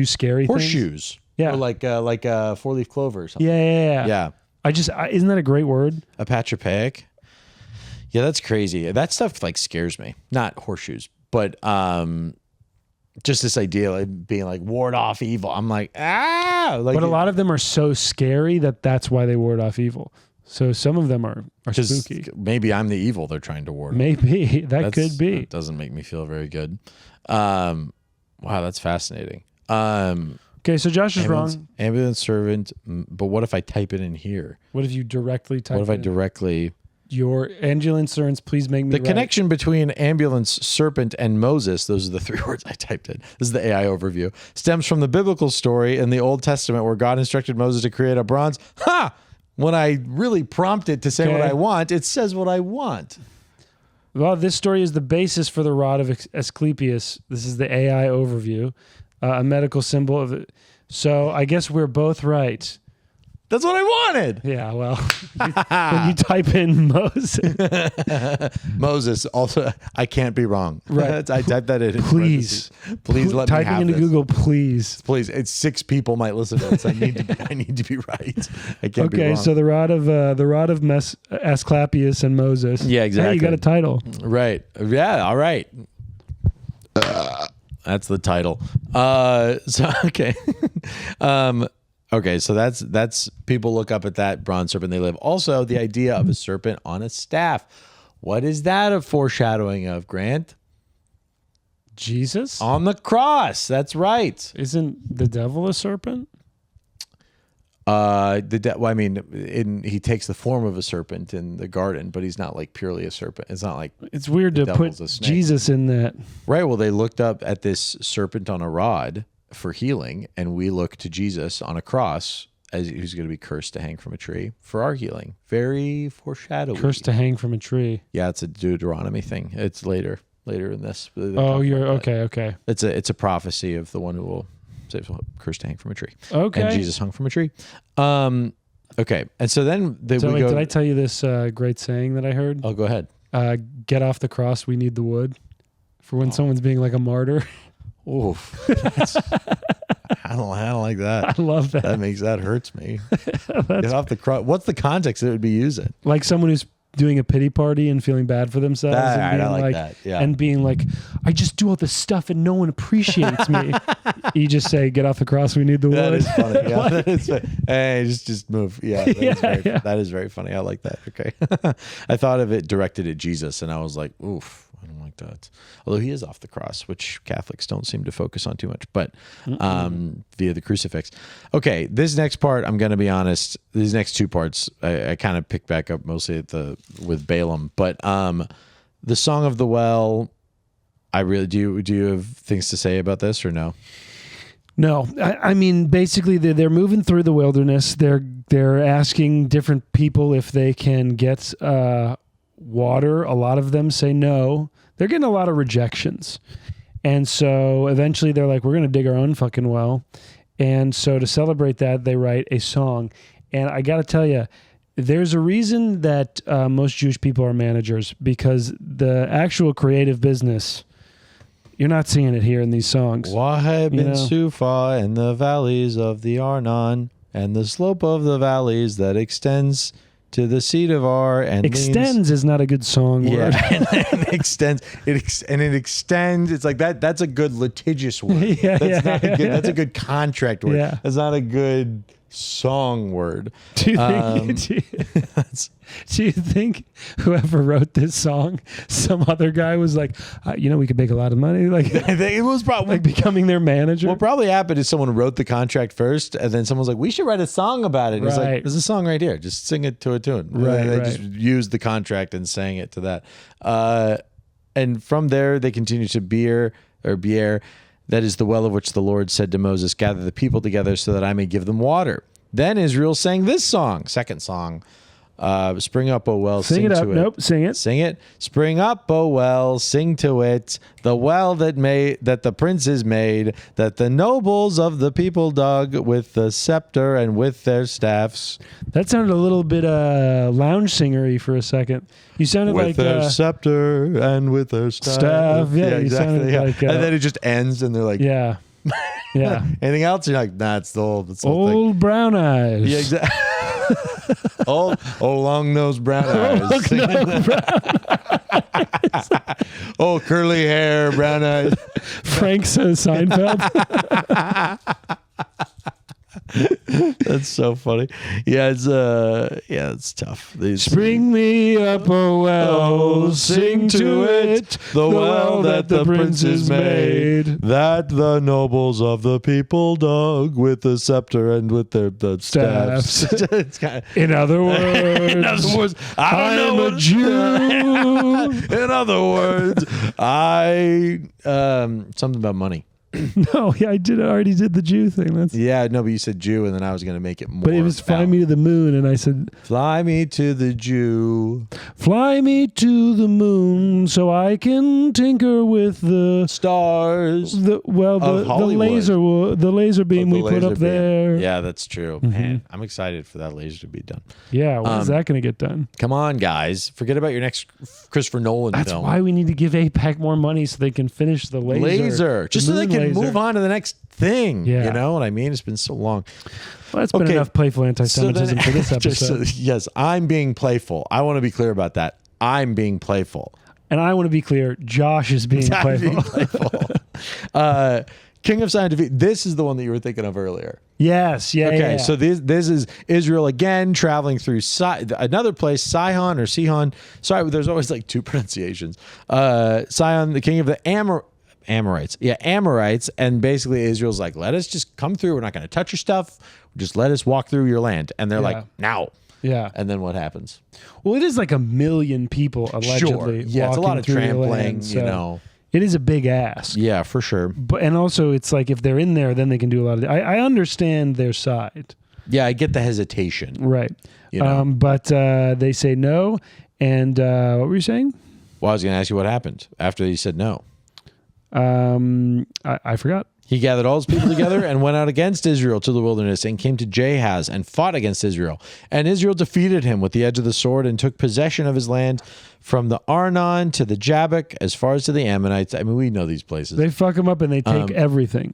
scary horseshoes. Things. Yeah, or like a 4-leaf clover or something. Yeah. Isn't that a great word? Apotropaic. Yeah, that's crazy. That stuff like scares me. Not horseshoes, but just this idea of being like ward off evil. I'm like, like, but a lot of them are so scary that's why they ward off evil. So some of them are spooky. Maybe I'm the evil they're trying to ward off. Maybe that could be. That doesn't make me feel very good. Wow, that's fascinating. Okay, so Josh is wrong. Ambulance servant, but what if I type it in here? What if you directly type it in? What if I directly... Your ambulance servants, please make me The connection between ambulance, serpent, and Moses, those are the 3 words I typed in. This is the AI overview. Stems from the biblical story in the Old Testament where God instructed Moses to create a bronze. When I really prompt it to say what I want, it says what I want. Well, this story is the basis for the Rod of Asclepius. This is the AI overview. A medical symbol of it. So I guess we're both right. That's what I wanted. Yeah, well, when you type in Moses. Moses, also, I can't be wrong. Right. I typed that in. Please let me have typing into this. Google, please. Please. It's 6 people might listen to this. I need to be right. I can't be wrong. Okay, so the Rod of Asclepius and Moses. Yeah, exactly. Hey, you got a title. Right. Yeah, all right. That's the title. Okay. Okay, so that's people look up at that bronze serpent they live. Also, the idea of a serpent on a staff. What is that a foreshadowing of, Grant? Jesus? On the cross. That's right. Isn't the devil a serpent? He takes the form of a serpent in the garden, but he's not like purely a serpent. It's not like it's weird to put Jesus in that. Right. Well, they looked up at this serpent on a rod for healing, and we look to Jesus on a cross as who's going to be cursed to hang from a tree for our healing. Very foreshadowing. Cursed to hang from a tree. Yeah, it's a Deuteronomy thing. It's later in this. Oh, you're okay. It's a prophecy of the one who will save, cursed to hang from a tree. Okay. And Jesus hung from a tree. Okay. And so then did I tell you this great saying that I heard? Oh, go ahead. Get off the cross. We need the wood. For when someone's being like a martyr. Oof. I don't like that. I love that. That hurts me. Get off the cross. What's the context that it would be using? Like someone who's doing a pity party and feeling bad for themselves. I like that. Yeah. And being like, I just do all this stuff and no one appreciates me. You just say, get off the cross. We need the wood. That is funny. Yeah, that is funny. Hey, just move. Yeah, that is very funny. I like that. Okay. I thought of it directed at Jesus and I was like, oof. I don't like that. Although he is off the cross, which Catholics don't seem to focus on too much, but via the crucifix. Okay, this next part, I'm going to be honest, these next 2 parts, I kind of picked back up mostly with Balaam, but the Song of the Well, do you have things to say about this or no? No, I mean, basically they're moving through the wilderness. They're asking different people if they can get water. A lot of them say no. They're getting a lot of rejections. And so eventually they're like, we're going to dig our own fucking well. And so to celebrate that, they write a song. And I got to tell you, there's a reason that most Jewish people are managers, because the actual creative business, you're not seeing it here in these songs. Wahab bin Sufa in the valleys of the Arnon. and the slope of the valleys that extends to the seat of our and extends is not a good song word. and extends it extends. It's like that. That's a good litigious word. That's a good contract word. Yeah. That's not a good song word. Do you think whoever wrote this song, some other guy was like, we could make a lot of money, like it was probably like becoming their manager? What probably happened is someone wrote the contract first, and then someone was like, "We should write a song about it." And he's like, "There's a song right here. Just sing it to a tune." Right. They just used the contract and sang it to that. And from there, they continue to Beer. That is the well of which the Lord said to Moses, "Gather the people together so that I may give them water." Then Israel sang this song, second song. Spring up, O well, sing it up. to it. Nope, sing it. Sing it. Spring up, O well, sing to it. The well that the princes made, that the nobles of the people dug with the scepter and with their staffs. That sounded a little bit lounge singery for a second. You sounded with like their scepter and with their staff. Yeah, exactly. Like, and then it just ends, and they're like, yeah. Anything else? You're like, nah, it's the whole old thing. Brown eyes. Yeah, exactly. Oh, long-nosed brown eyes. Oh, curly hair, brown eyes. Frank Seinfeld. That's so funny. Yeah, it's tough. Spring me up a well, sing to it, the well that the princes made, that the nobles of the people dug with the scepter and with their staffs. In other words, I am a Jew. In other words, something about money. No, I already did the Jew thing. But you said Jew, and then I was going to make it more. But it was fly me to the moon, and I said, fly me to the Jew. Fly me to the moon so I can tinker with the stars. The laser beam we put up there. Yeah, that's true. Mm-hmm. Man, I'm excited for that laser to be done. Yeah, when is that going to get done? Come on, guys. Forget about your next Christopher Nolan film. That's why we need to give APAC more money so they can finish the laser. Just so they can move on to the next thing. Yeah. You know what I mean? It's been so long. Well, that's been enough playful anti-Semitism for this episode. Yes, I'm being playful. I want to be clear about that. I'm being playful. And I want to be clear, Josh is being playful. King of Zion defeat. This is the one that you were thinking of earlier. Yes. Yeah. Okay. So this is Israel again traveling through another place, Sihon or Sihon. Sorry, there's always like two pronunciations. Sihon, the king of the Amorites. Yeah, Amorites. And basically Israel's like, let us just come through. We're not going to touch your stuff. Just let us walk through your land. And they're like, now. Yeah. And then what happens? Well, it is like 1 million people allegedly. Sure. Yeah, it's a lot of trampling, land, so you know. It is a big ask. Yeah, for sure. And also it's like if they're in there, then they can do a lot of I understand their side. Yeah, I get the hesitation. Right. You know? But they say no. And what were you saying? Well, I was going to ask you what happened after you said no. I forgot. He gathered all his people together and went out against Israel to the wilderness and came to Jahaz and fought against Israel. And Israel defeated him with the edge of the sword and took possession of his land from the Arnon to the Jabbok as far as to the Ammonites. I mean, we know these places. They fuck him up and they take everything.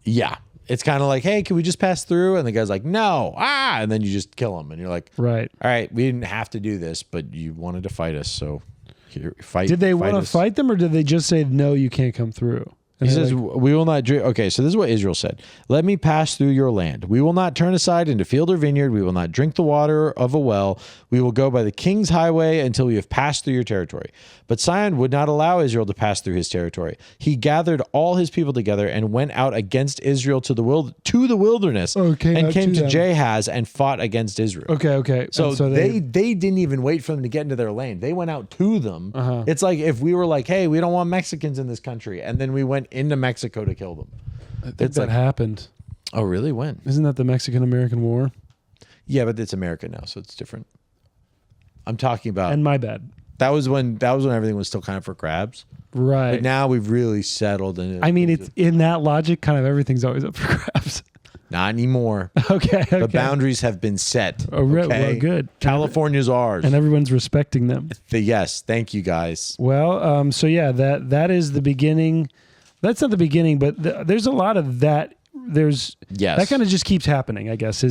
Yeah. It's kind of like, hey, can we just pass through? And the guy's like, no. And then you just kill him. And you're like, right. All right, we didn't have to do this, but you wanted to fight us, so here, fight. Did they want to fight them, or did they just say, no, you can't come through? He says, we will not drink. Okay, so this is what Israel said. Let me pass through your land. We will not turn aside into field or vineyard. We will not drink the water of a well. We will go by the king's highway until we have passed through your territory. But Sihon would not allow Israel to pass through his territory. He gathered all his people together and went out against Israel to the wilderness and came to Jahaz and fought against Israel. Okay. So they didn't even wait for them to get into their land. They went out to them. It's like if we were like, hey, we don't want Mexicans in this country. And then we went into Mexico to kill them. I think that happened. Oh, really? When? Isn't that the Mexican-American War? Yeah, but it's America now, so it's different. I'm talking about... And my bad. That was when everything was still kind of for grabs. Right. But now we've really settled. I mean, it's in that logic, kind of everything's always up for grabs. Not anymore. Okay. The boundaries have been set. Oh, right. Okay? Well, good. California's ours. And everyone's respecting them. Yes. Thank you, guys. Well, so yeah, that is the beginning. That's not the beginning, but there's a lot of that that kind of just keeps happening, I guess.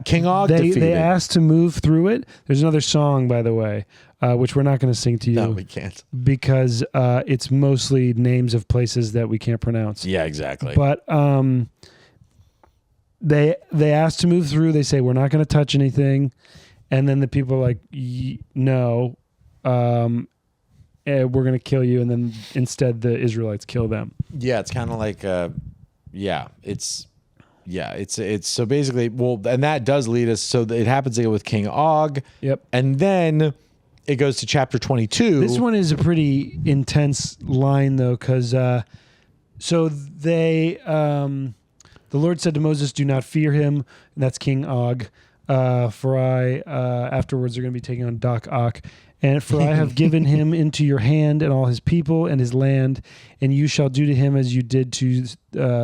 King Og defeated. They asked to move through it. There's another song, by the way, which we're not going to sing to you. No, we can't. Because it's mostly names of places that we can't pronounce. Yeah, exactly. But they asked to move through. They say, we're not going to touch anything. And then the people are like, no, we're going to kill you. And then instead the Israelites kill them. Yeah, it's kind of like, it's so basically, and that does lead us. So it happens again with King Og. Yep. And then it goes to chapter 22. This one is a pretty intense line though, because so they, the Lord said to Moses, do not fear him. And that's King Og. For I afterwards are going to be taking on Doc Ock. And for I have given him into your hand and all his people and his land, and you shall do to him as you did to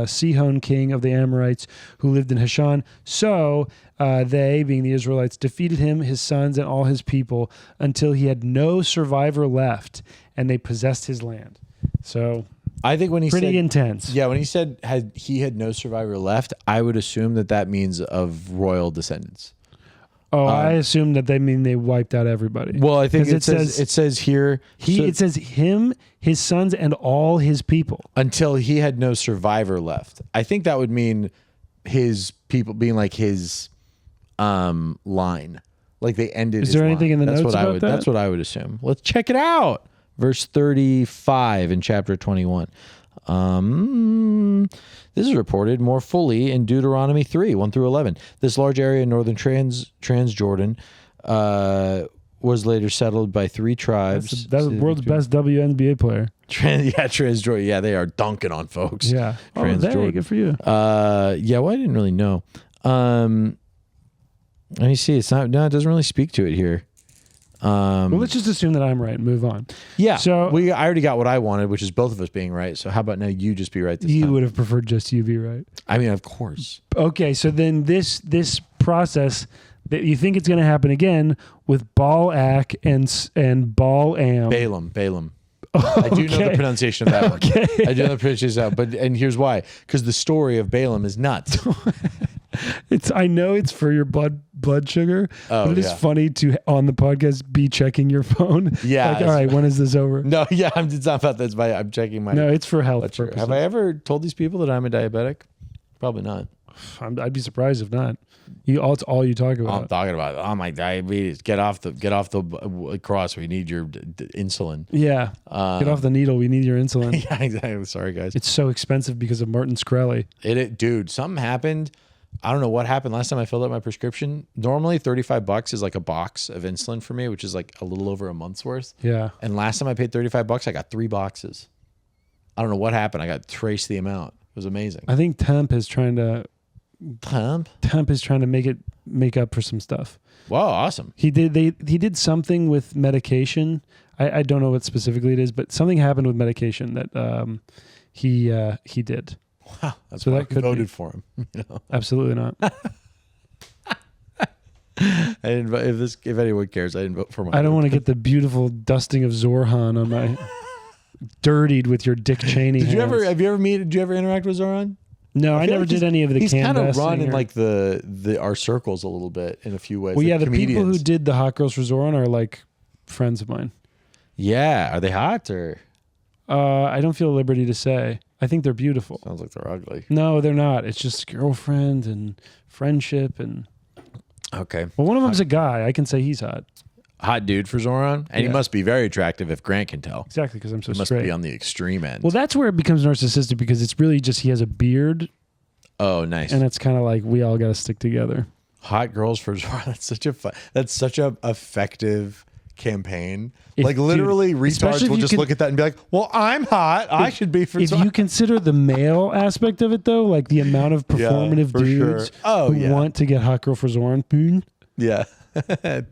Sihon, king of the Amorites, who lived in Heshbon. So they, being the Israelites, defeated him, his sons, and all his people, until he had no survivor left, and they possessed his land. So I think when he pretty said, intense. Yeah, when he said he had no survivor left, I would assume that means of royal descendants. Oh, I assume that they mean they wiped out everybody. Well, I think it says here. It says him, his sons, and all his people. Until he had no survivor left. I think that would mean his people being like his line. Like they ended his line. Is there anything in the notes about that? That's what I would assume. Let's check it out. Verse 35 in chapter 21. This is reported more fully in Deuteronomy 3, 1 through 11. This large area in northern Transjordan was later settled by 3 tribes. That's the world's best WNBA player. Transjordan. Yeah, they are dunking on folks. Yeah. Transjordan. Good for you. I didn't really know. Let me see. It doesn't really speak to it here. Well, let's just assume that I'm right and move on. Yeah. So I already got what I wanted, which is both of us being right. So how about now you just be right this time? You would have preferred just you be right. I mean, of course. Okay, so then this process that you think it's going to happen again with Baal-Ak and Baal-Am. Balaam. Okay. I do know the pronunciation of that one. Okay. I do know the pronunciation of that, and here's why. Because the story of Balaam is nuts. I know it's for your blood sugar, but it is funny to on the podcast be checking your phone. Yeah. Like, all right, when is this over? No, yeah, it's not about that. I'm checking my. No, it's for health purposes. Have I ever told these people that I'm a diabetic? Probably not. I'd be surprised if not. It's all you talk about. I'm talking about. Oh, my diabetes. Get off the cross. We need your insulin. Yeah. Get off the needle. We need your insulin. Yeah, exactly. Sorry, guys. It's so expensive because of Martin Shkreli. Dude, something happened. I don't know what happened last time I filled out my prescription. Normally $35 is like a box of insulin for me, which is like a little over a month's worth. Yeah. And last time I paid $35, I got 3 boxes. I don't know what happened. I got traced the amount. It was amazing. I think Temp is trying to make up for some stuff. Wow, awesome. He did something with medication. I don't know what specifically it is, but something happened with medication that he did. Wow, that's so why I voted for him. You know? Absolutely not. I didn't. If anyone cares, I didn't vote for him. I don't want to get the beautiful dusting of Zorhan on my dirtied with your Dick Cheney. Did you ever interact with Zoran? No, I never did any of the. He's kind of run in like our circles a little bit in a few ways. Well, like yeah, the comedians. people who did the Hot Girls for Zoran are like friends of mine. Yeah, are they hot or? I don't feel liberty to say. I think they're beautiful. Sounds like they're ugly. No, they're not. It's just girlfriend and friendship and. Okay. Well, one of them's a guy. I can say he's hot. Hot dude for Zoran, and he must be very attractive if Grant can tell. Exactly, because I'm so straight. Must be on the extreme end. Well, that's where it becomes narcissistic because it's really just he has a beard. Oh, nice. And it's kind of like we all got to stick together. Hot girls for Zoran. That's such a effective campaign. Literally, retards will just look at that and be like, "Well, I'm hot. I should be for." If you consider the male aspect of it, though, like the amount of performative dudes who want to get hot girl for Zoran. Yeah. I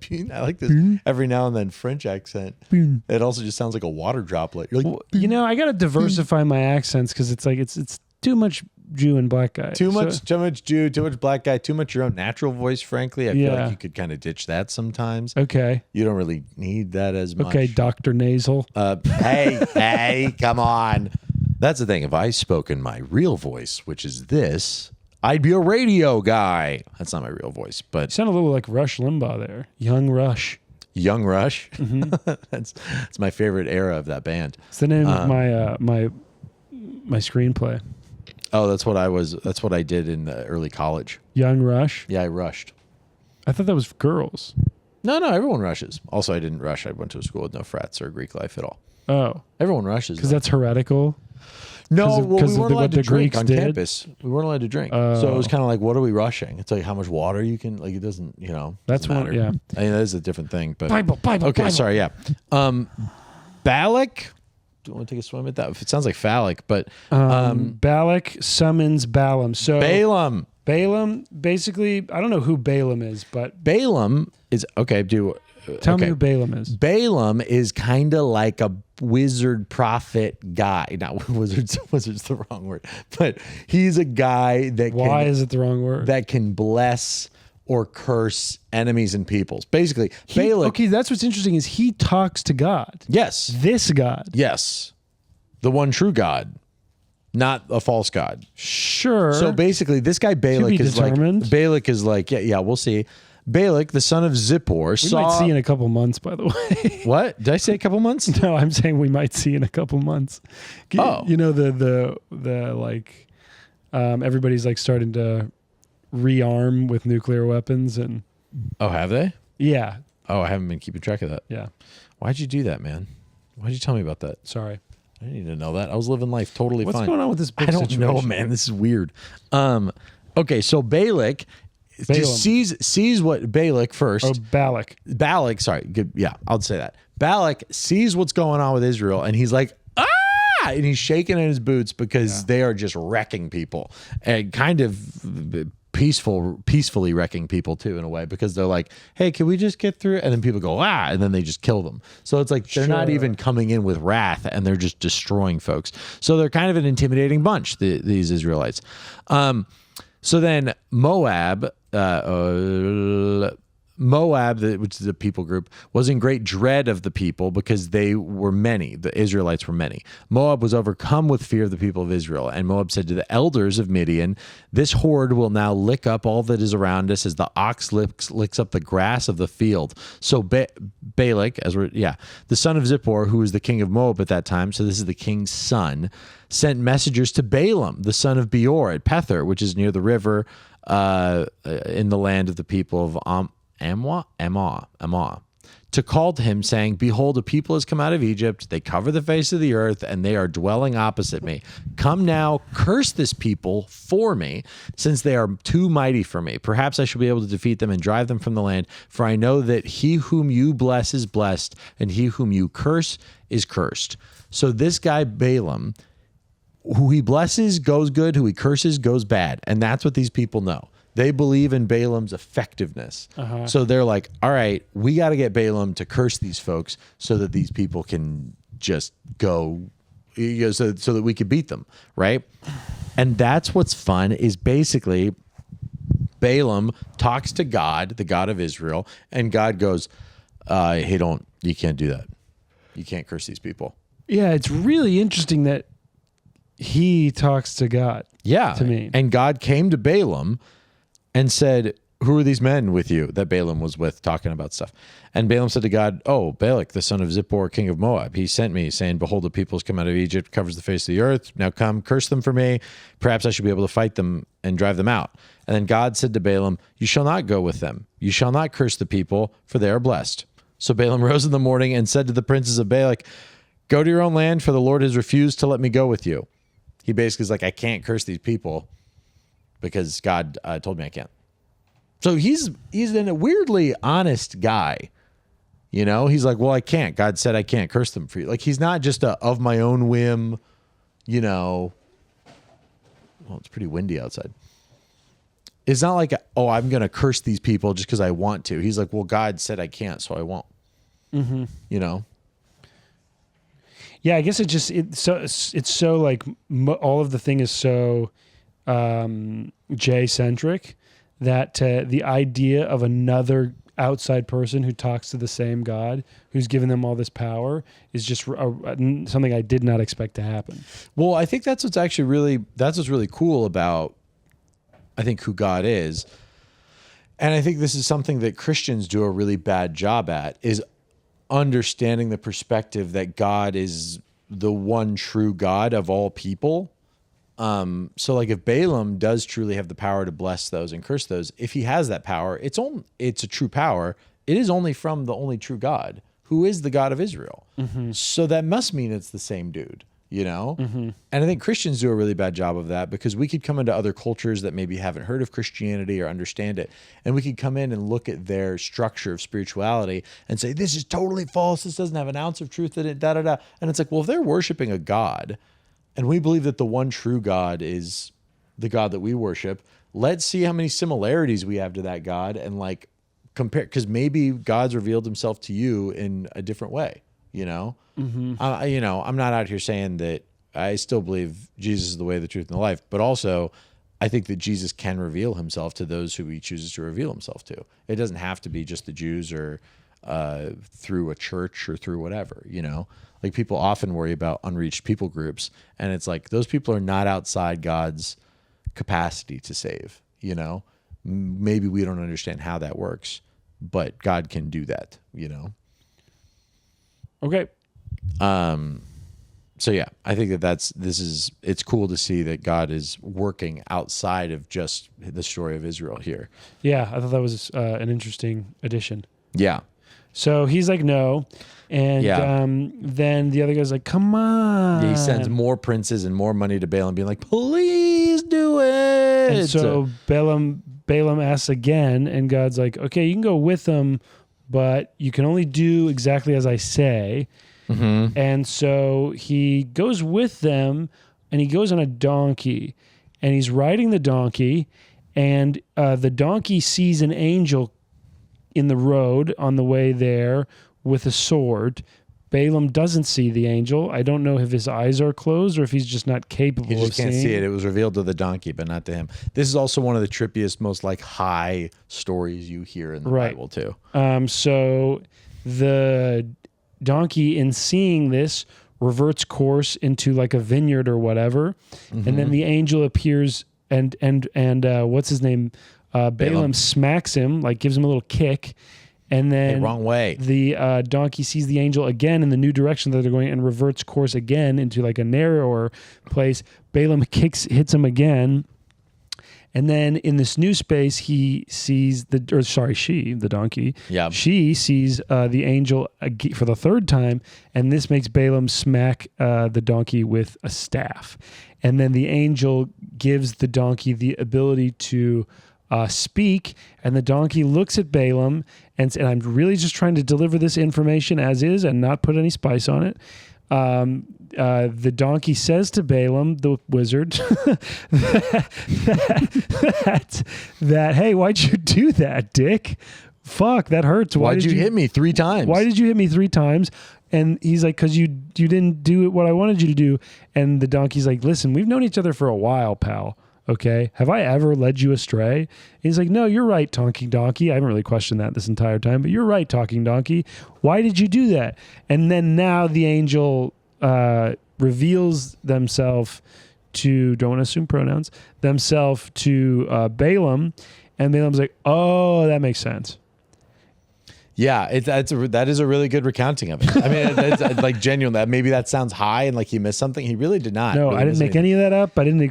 like this every now and then French accent. It also just sounds like a water droplet. You're like, well, I got to diversify my accents because it's like it's too much Jew and black guy. Too much Jew, too much black guy, too much your own natural voice. Frankly, I feel like you could kind of ditch that sometimes. Okay, you don't really need that as much. Okay, Dr. Nasal. Hey, come on. That's the thing. If I spoke in my real voice, which is this. I'd be a radio guy. That's not my real voice, but you sound a little like Rush Limbaugh there. Young Rush. Young Rush. Mm-hmm. That's my favorite era of that band. It's the name of my screenplay. Oh, that's what I did in early college. Young Rush? Yeah, I rushed. I thought that was girls. No, everyone rushes. Also, I didn't rush. I went to a school with no frats or Greek life at all. Oh. Everyone rushes. Because that's heretical? No, we weren't allowed to drink on campus. We weren't allowed to drink. So it was kind of like, what are we rushing? It's like how much water you can, like it doesn't, That's matter. Yeah. I mean, that is a different thing. But Bible. Okay, Bible. sorry, yeah. Balak. Do you want to take a swim at that? It sounds like phallic, but Balak summons Balaam. So Balaam, basically, I don't know who Balaam is, but Balaam is okay. Tell me who Balaam is. Balaam is kind of like a wizard prophet guy. Not wizard's the wrong word, but he's a guy that Why is it the wrong word? That can bless or curse enemies and peoples. Basically, Balak. Okay, that's what's interesting is he talks to God. Yes. This God. Yes. The one true God. Not a false God. Sure. So basically, this guy Balak is like, yeah, we'll see. Balak, the son of Zippor, we might see in a couple months, by the way. What? Did I say a couple months? No, I'm saying we might see in a couple months. Oh. The like, everybody's like starting to rearm with nuclear weapons and. Oh, have they? Yeah. Oh, I haven't been keeping track of that. Yeah. Why'd you do that, man? Why'd you tell me about that? Sorry. I didn't need to know that. I was living life totally fine. What's going on with this book I don't situation? know, man. This is weird. Okay, so Balak just sees what Balak first. Oh, Balak. Balak, sorry. Good. Yeah, I'll say that. Balak sees what's going on with Israel, and he's like, ah! And he's shaking in his boots because they are just wrecking people and kind of peacefully wrecking people too in a way, because they're like, hey, can we just get through it? And then people go, and then they just kill them. So it's like they're not even coming in with wrath, and they're just destroying folks. So they're kind of an intimidating bunch, these Israelites. So then Moab, which is the people group, was in great dread of the people because they were many. The Israelites were many. Moab was overcome with fear of the people of Israel. And Moab said to the elders of Midian, this horde will now lick up all that is around us as the ox licks up the grass of the field. So Balak, the son of Zippor, who was the king of Moab at that time, so this is the king's son, sent messengers to Balaam, the son of Beor at Pethor, which is near the river in the land of the people of Ammah, to call to him, saying, behold, a people has come out of Egypt. They cover the face of the earth, and they are dwelling opposite me. Come now, curse this people for me, since they are too mighty for me. Perhaps I shall be able to defeat them and drive them from the land. For I know that he whom you bless is blessed, and he whom you curse is cursed. So this guy Balaam, who he blesses goes good, who he curses goes bad. And that's what these people know. They believe in Balaam's effectiveness. So they're like, all right, we got to get Balaam to curse these folks so that these people can just go, so that we could beat them, right? And that's what's fun is basically Balaam talks to God, the God of Israel, and God goes, hey, you can't do that. You can't curse these people. Yeah, it's really interesting that he talks to God. Yeah. To me. And God came to Balaam and said, who are these men with you that Balaam was with talking about stuff? And Balaam said to God, oh, Balak, the son of Zippor, king of Moab. He sent me saying, behold, the people has come out of Egypt, covers the face of the earth. Now come, curse them for me. Perhaps I should be able to fight them and drive them out. And then God said to Balaam, you shall not go with them. You shall not curse the people, for they are blessed. So Balaam rose in the morning and said to the princes of Balak, go to your own land, for the Lord has refused to let me go with you. He basically is like, I can't curse these people because God told me I can't. So he's a weirdly honest guy. You know, he's like, well, I can't. God said I can't curse them for you. Like, he's not just of my own whim, well, it's pretty windy outside. It's not like, oh, I'm going to curse these people just because I want to. He's like, well, God said I can't, so I won't. Mm-hmm. Yeah, I guess it's so like all of the thing is so J-centric that the idea of another outside person who talks to the same God who's given them all this power is just something I did not expect to happen. Well, I think that's what's really cool about I think, who God is. And I think this is something that Christians do a really bad job at, is understanding the perspective that God is the one true God of all people. So like if Balaam does truly have the power to bless those and curse those, if he has that power, it's a true power. It is only from the only true God, who is the God of Israel. Mm-hmm. So that must mean it's the same dude, you know? Mm-hmm. And I think Christians do a really bad job of that, because we could come into other cultures that maybe haven't heard of Christianity or understand it, and we could come in and look at their structure of spirituality and say, this is totally false. This doesn't have an ounce of truth in it, da-da-da. And it's like, well, if they're worshiping a God, and we believe that the one true God is the God that we worship, let's see how many similarities we have to that God and like compare, because maybe God's revealed himself to you in a different way, you know? Mm-hmm. I'm not out here saying that I still believe Jesus is the way, the truth, and the life, but also I think that Jesus can reveal himself to those who he chooses to reveal himself to. It doesn't have to be just the Jews or through a church or through whatever, you know? Like people often worry about unreached people groups, and it's like those people are not outside God's capacity to save, you know? Maybe we don't understand how that works, but God can do that, you know? Okay. So yeah, I think it's cool to see that God is working outside of just the story of Israel here. Yeah, I thought that was an interesting addition. Yeah. So he's like, no. And then the other guy's like, come on. Yeah, he sends more princes and more money to Balaam, being like, please do it. And so Balaam asks again, and God's like, okay, you can go with them, but you can only do exactly as I say. Mm-hmm. And so he goes with them, and he goes on a donkey, and he's riding the donkey, and the donkey sees an angel in the road on the way there with a sword. Balaam doesn't see the angel. I don't know if his eyes are closed or if he's just not capable of seeing. He just can't see it. It was revealed to the donkey, but not to him. This is also one of the trippiest, most like high stories you hear in the Bible too. So the donkey, in seeing this, reverts course into like a vineyard or whatever, mm-hmm. and then the angel appears and what's his name? Balaam smacks him, like gives him a little kick, and then wrong way. The donkey sees the angel again in the new direction that they're going and reverts course again into like a narrower place. Balaam hits him again, and then in this new space he sees the donkey. Yeah, she sees the angel for the third time, and this makes Balaam smack the donkey with a staff, and then the angel gives the donkey the ability to speak, and the donkey looks at Balaam, and I'm really just trying to deliver this information as is and not put any spice on it. The donkey says to Balaam, the wizard, that hey, why'd you do that, dick? Fuck, that hurts. Why'd you hit me 3 times? Why did you hit me 3 times? And he's like, because you didn't do what I wanted you to do. And the donkey's like, listen, we've known each other for a while, pal. Okay, have I ever led you astray? And he's like, no, you're right, talking donkey. I haven't really questioned that this entire time, but you're right, talking donkey. Why did you do that? And then now the angel reveals themselves to, don't assume pronouns, themselves to Balaam, and Balaam's like, oh, that makes sense. Yeah, that is a really good recounting of it. I mean, it's like genuine. Maybe that sounds high and like he missed something. He really did not. No, I didn't make any of that up. I didn't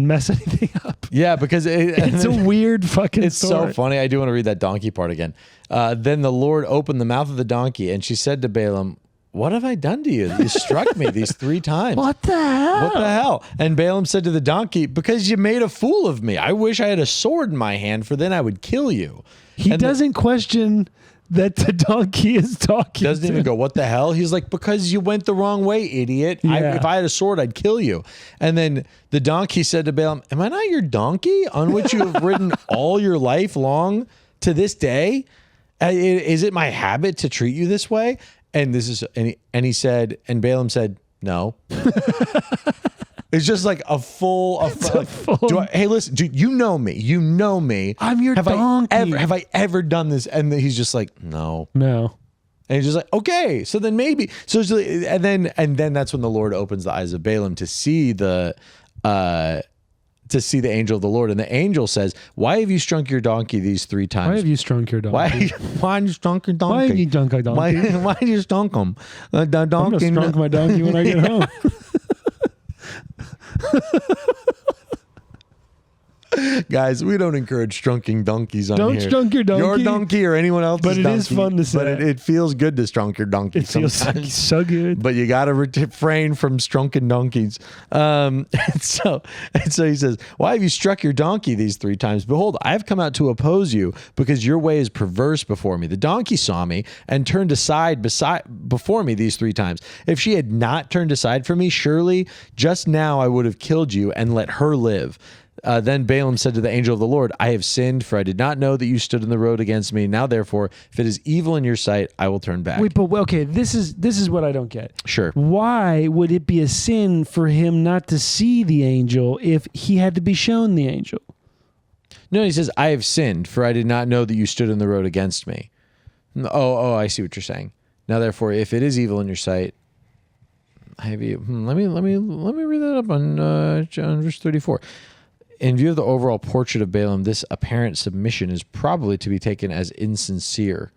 mess anything up. Yeah, because it's a weird fucking story. So funny. I do want to read that donkey part again. Then the Lord opened the mouth of the donkey, and she said to Balaam, what have I done to you? You struck me these 3 times. What the hell? What the hell? And Balaam said to the donkey, because you made a fool of me. I wish I had a sword in my hand, for then I would kill you. He doesn't question that the donkey is talking. Doesn't even go, what the hell? He's like, because you went the wrong way, idiot. Yeah. If I had a sword, I'd kill you. And then the donkey said to Balaam, am I not your donkey on which you have ridden all your life long to this day? Is it my habit to treat you this way? And he said, and Balaam said, no. It's just like a full. Hey, listen, dude, you know me. I'm your donkey. Have I ever done this? And he's just like, no. And he's just like, okay. So then maybe. And then that's when the Lord opens the eyes of Balaam to see the to see the angel of the Lord. And the angel says, why have you strunk your donkey these 3 times? Why have you strunk your donkey? Why have you strunk your donkey? Why have you strunk your donkey? Why did you stunk him? The donkey. I'm going to strunk my donkey when I get home. Guys, we don't encourage strunking donkeys on don't here. Don't strunk your donkey. Your donkey or anyone else's But it donkey. is fun to say. But it feels good to strunk your donkey It feels so good. But you got to refrain from strunking donkeys. And so he says, why have you struck your donkey these 3 times? Behold, I have come out to oppose you because your way is perverse before me. The donkey saw me and turned aside before me these 3 times. If she had not turned aside from me, surely just now I would have killed you and let her live. Then Balaam said to the angel of the Lord, I have sinned, for I did not know that you stood in the road against me. Now, therefore, if it is evil in your sight, I will turn back. Wait, but okay, this is what I don't get. Sure. Why would it be a sin for him not to see the angel if he had to be shown the angel? No, he says, I have sinned, for I did not know that you stood in the road against me. Oh, I see what you're saying. Now, therefore, if it is evil in your sight, have you? Let me read that up on John verse 34. In view of the overall portrait of Balaam, this apparent submission is probably to be taken as insincere.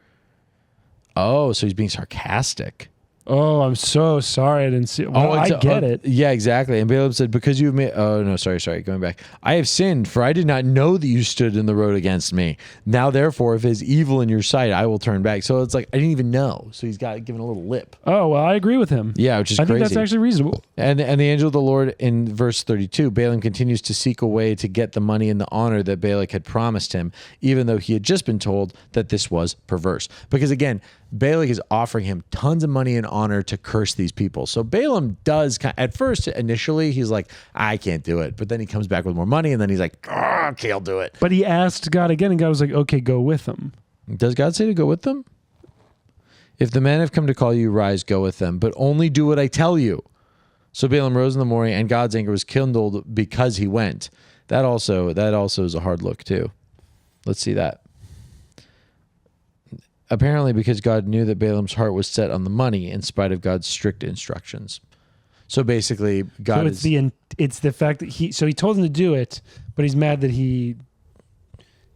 Oh, so he's being sarcastic. Oh, I'm so sorry I didn't see it. Well, I get it. Yeah, exactly. And Balaam said, because you have made... Oh, no, sorry. Going back. I have sinned, for I did not know that you stood in the road against me. Now, therefore, if it is evil in your sight, I will turn back. So it's like, I didn't even know. So he's got given a little lip. Oh, well, I agree with him. Yeah, which is crazy. I think that's actually reasonable. And the angel of the Lord in verse 32, Balaam continues to seek a way to get the money and the honor that Balak had promised him, even though he had just been told that this was perverse. Because again, Balak is offering him tons of money and honor to curse these people. So Balaam does, at first, initially, he's like, I can't do it. But then he comes back with more money, and then he's like, okay, I'll do it. But he asked God again, and God was like, okay, go with them. Does God say to go with them? If the men have come to call you, rise, go with them, but only do what I tell you. So Balaam rose in the morning, and God's anger was kindled because he went. That also is a hard look, too. Let's see that. Apparently because God knew that Balaam's heart was set on the money in spite of God's strict instructions. So basically, God it's the fact that he told him to do it, but he's mad that he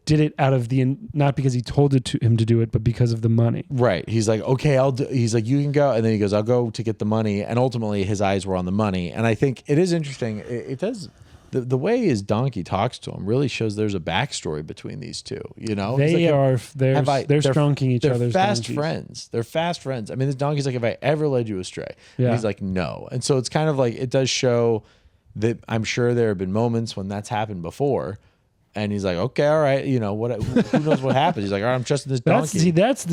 did it out of not because he told him to do it, but because of the money. Right. He's like, okay, I'll do. He's like, you can go, and then he goes, I'll go to get the money, and ultimately his eyes were on the money. And I think it is interesting. It does. The way his donkey talks to him really shows there's a backstory between these two. You know, they're strunking each other's fast donkeys. friends. They're fast friends. I mean, this donkey's like, have I ever led you astray? Yeah. And he's like, no. And so it's kind of like, it does show that I'm sure there have been moments when that's happened before. And he's like, okay, all right, you know what? Who knows what happens? He's like, all right, I'm trusting this donkey. That's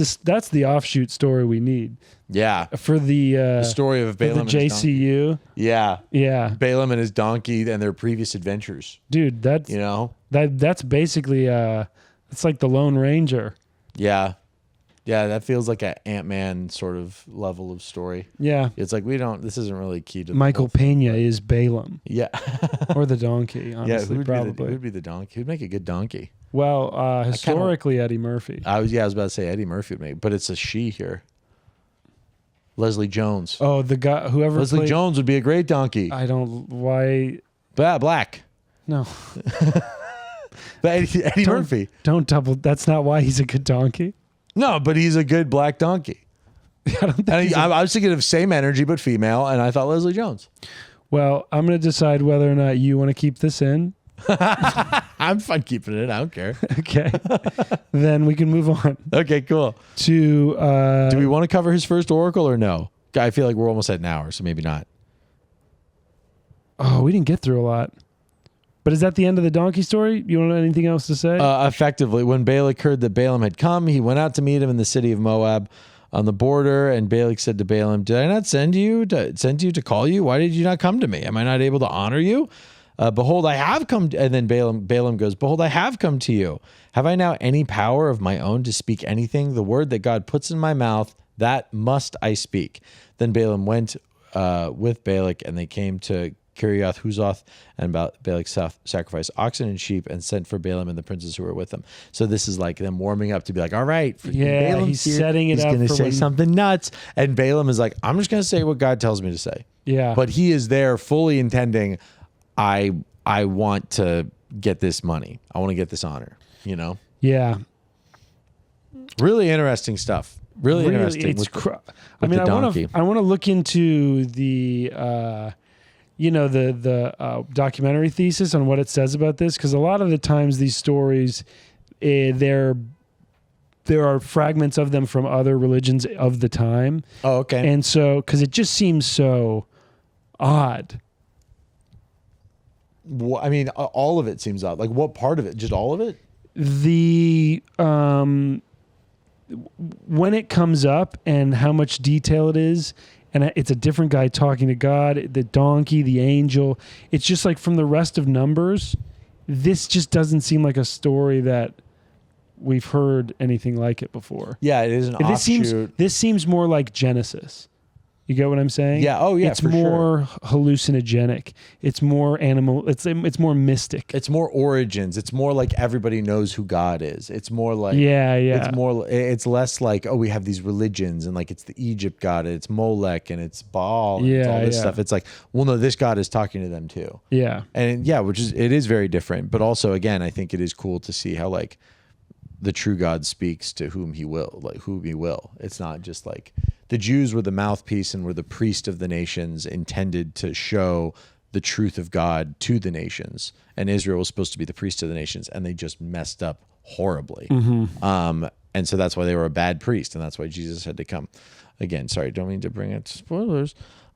the offshoot story we need. Yeah, for the story of Balaam and the JCU. Yeah, Balaam and his donkey and their previous adventures. Dude, that's basically it's like the Lone Ranger. Yeah, that feels like an Ant-Man sort of level of story. Yeah, it's like this isn't really key to Michael Pena is Balaam. Yeah, or the donkey. Honestly, probably who'd be the donkey? Who'd make a good donkey? Well, historically, Eddie Murphy. I was about to say Eddie Murphy would make, but it's a she here. Leslie Jones. Oh, the guy, whoever Leslie Jones would be a great donkey. Why? Black. No. But Eddie Murphy. Don't double. That's not why he's a good donkey. No, but he's a good black donkey. I was thinking of same energy but female, and I thought Leslie Jones. Well, I'm going to decide whether or not you want to keep this in. I'm fine keeping it. I don't care. Okay. Then we can move on. Okay, cool. Do we want to cover his first oracle or no? I feel like we're almost at an hour, so maybe not. Oh, we didn't get through a lot. But is that the end of the donkey story? You want anything else to say? Effectively, when Balak heard that Balaam had come, he went out to meet him in the city of Moab on the border, and Balak said to Balaam, did I not send you to call you? Why did you not come to me? Am I not able to honor you? Behold, I have come. And then Balaam goes, behold, I have come to you. Have I now any power of my own to speak anything? The word that God puts in my mouth, that must I speak. Then Balaam went with Balak, and they came to Kiriath Huzoth, and Balak sacrificed oxen and sheep and sent for Balaam and the princes who were with him. So this is like them warming up to be like, all right, Balaam's he's setting it up. He's going to say something nuts. And Balaam is like, I'm just going to say what God tells me to say. Yeah. But he is there fully intending, I I want to get this money. I want to get this honor, you know? Yeah. Really interesting stuff. Really interesting. It's I mean, I want to look into the, the documentary thesis on what it says about this, because a lot of the times these stories, there are fragments of them from other religions of the time. Oh, okay. And so, because it just seems so odd. Well, I mean, all of it seems odd. Like, what part of it? Just all of it? When it comes up and how much detail it is, and it's a different guy talking to God, the donkey, the angel. It's just like from the rest of Numbers, this just doesn't seem like a story that we've heard anything like it before. Yeah, it is an offshoot. This seems more like Genesis. You get what I'm saying? Yeah. Oh, yeah. It's more hallucinogenic. It's more animal. It's more mystic. It's more origins. It's more like everybody knows who God is. It's more like It's less like, oh, we have these religions and like it's the Egypt god. It's Molech and it's Baal. And it's all this stuff. It's like, well, no, this God is talking to them too. Yeah. And it is very different. But also, again, I think it is cool to see how like the true God speaks to whom he will. It's not just like the Jews were the mouthpiece and were the priest of the nations, intended to show the truth of God to the nations. And Israel was supposed to be the priest of the nations, and they just messed up horribly. Mm-hmm. And so that's why they were a bad priest, and that's why Jesus had to come. Again, sorry, don't mean to bring it to spoilers.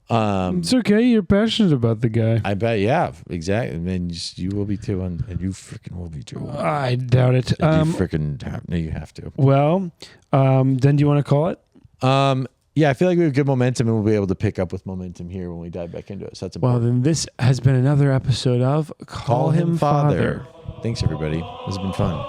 It's okay. You're passionate about the guy. I bet. Yeah, exactly. I mean, you will be too, and you freaking will be too. I doubt it. You freaking have. No, you have to. Well, then do you want to call it? Yeah, I feel like we have good momentum, and we'll be able to pick up with momentum here when we dive back into it. So that's important. Well, then this has been another episode of Call Him Father. Thanks, everybody. This has been fun.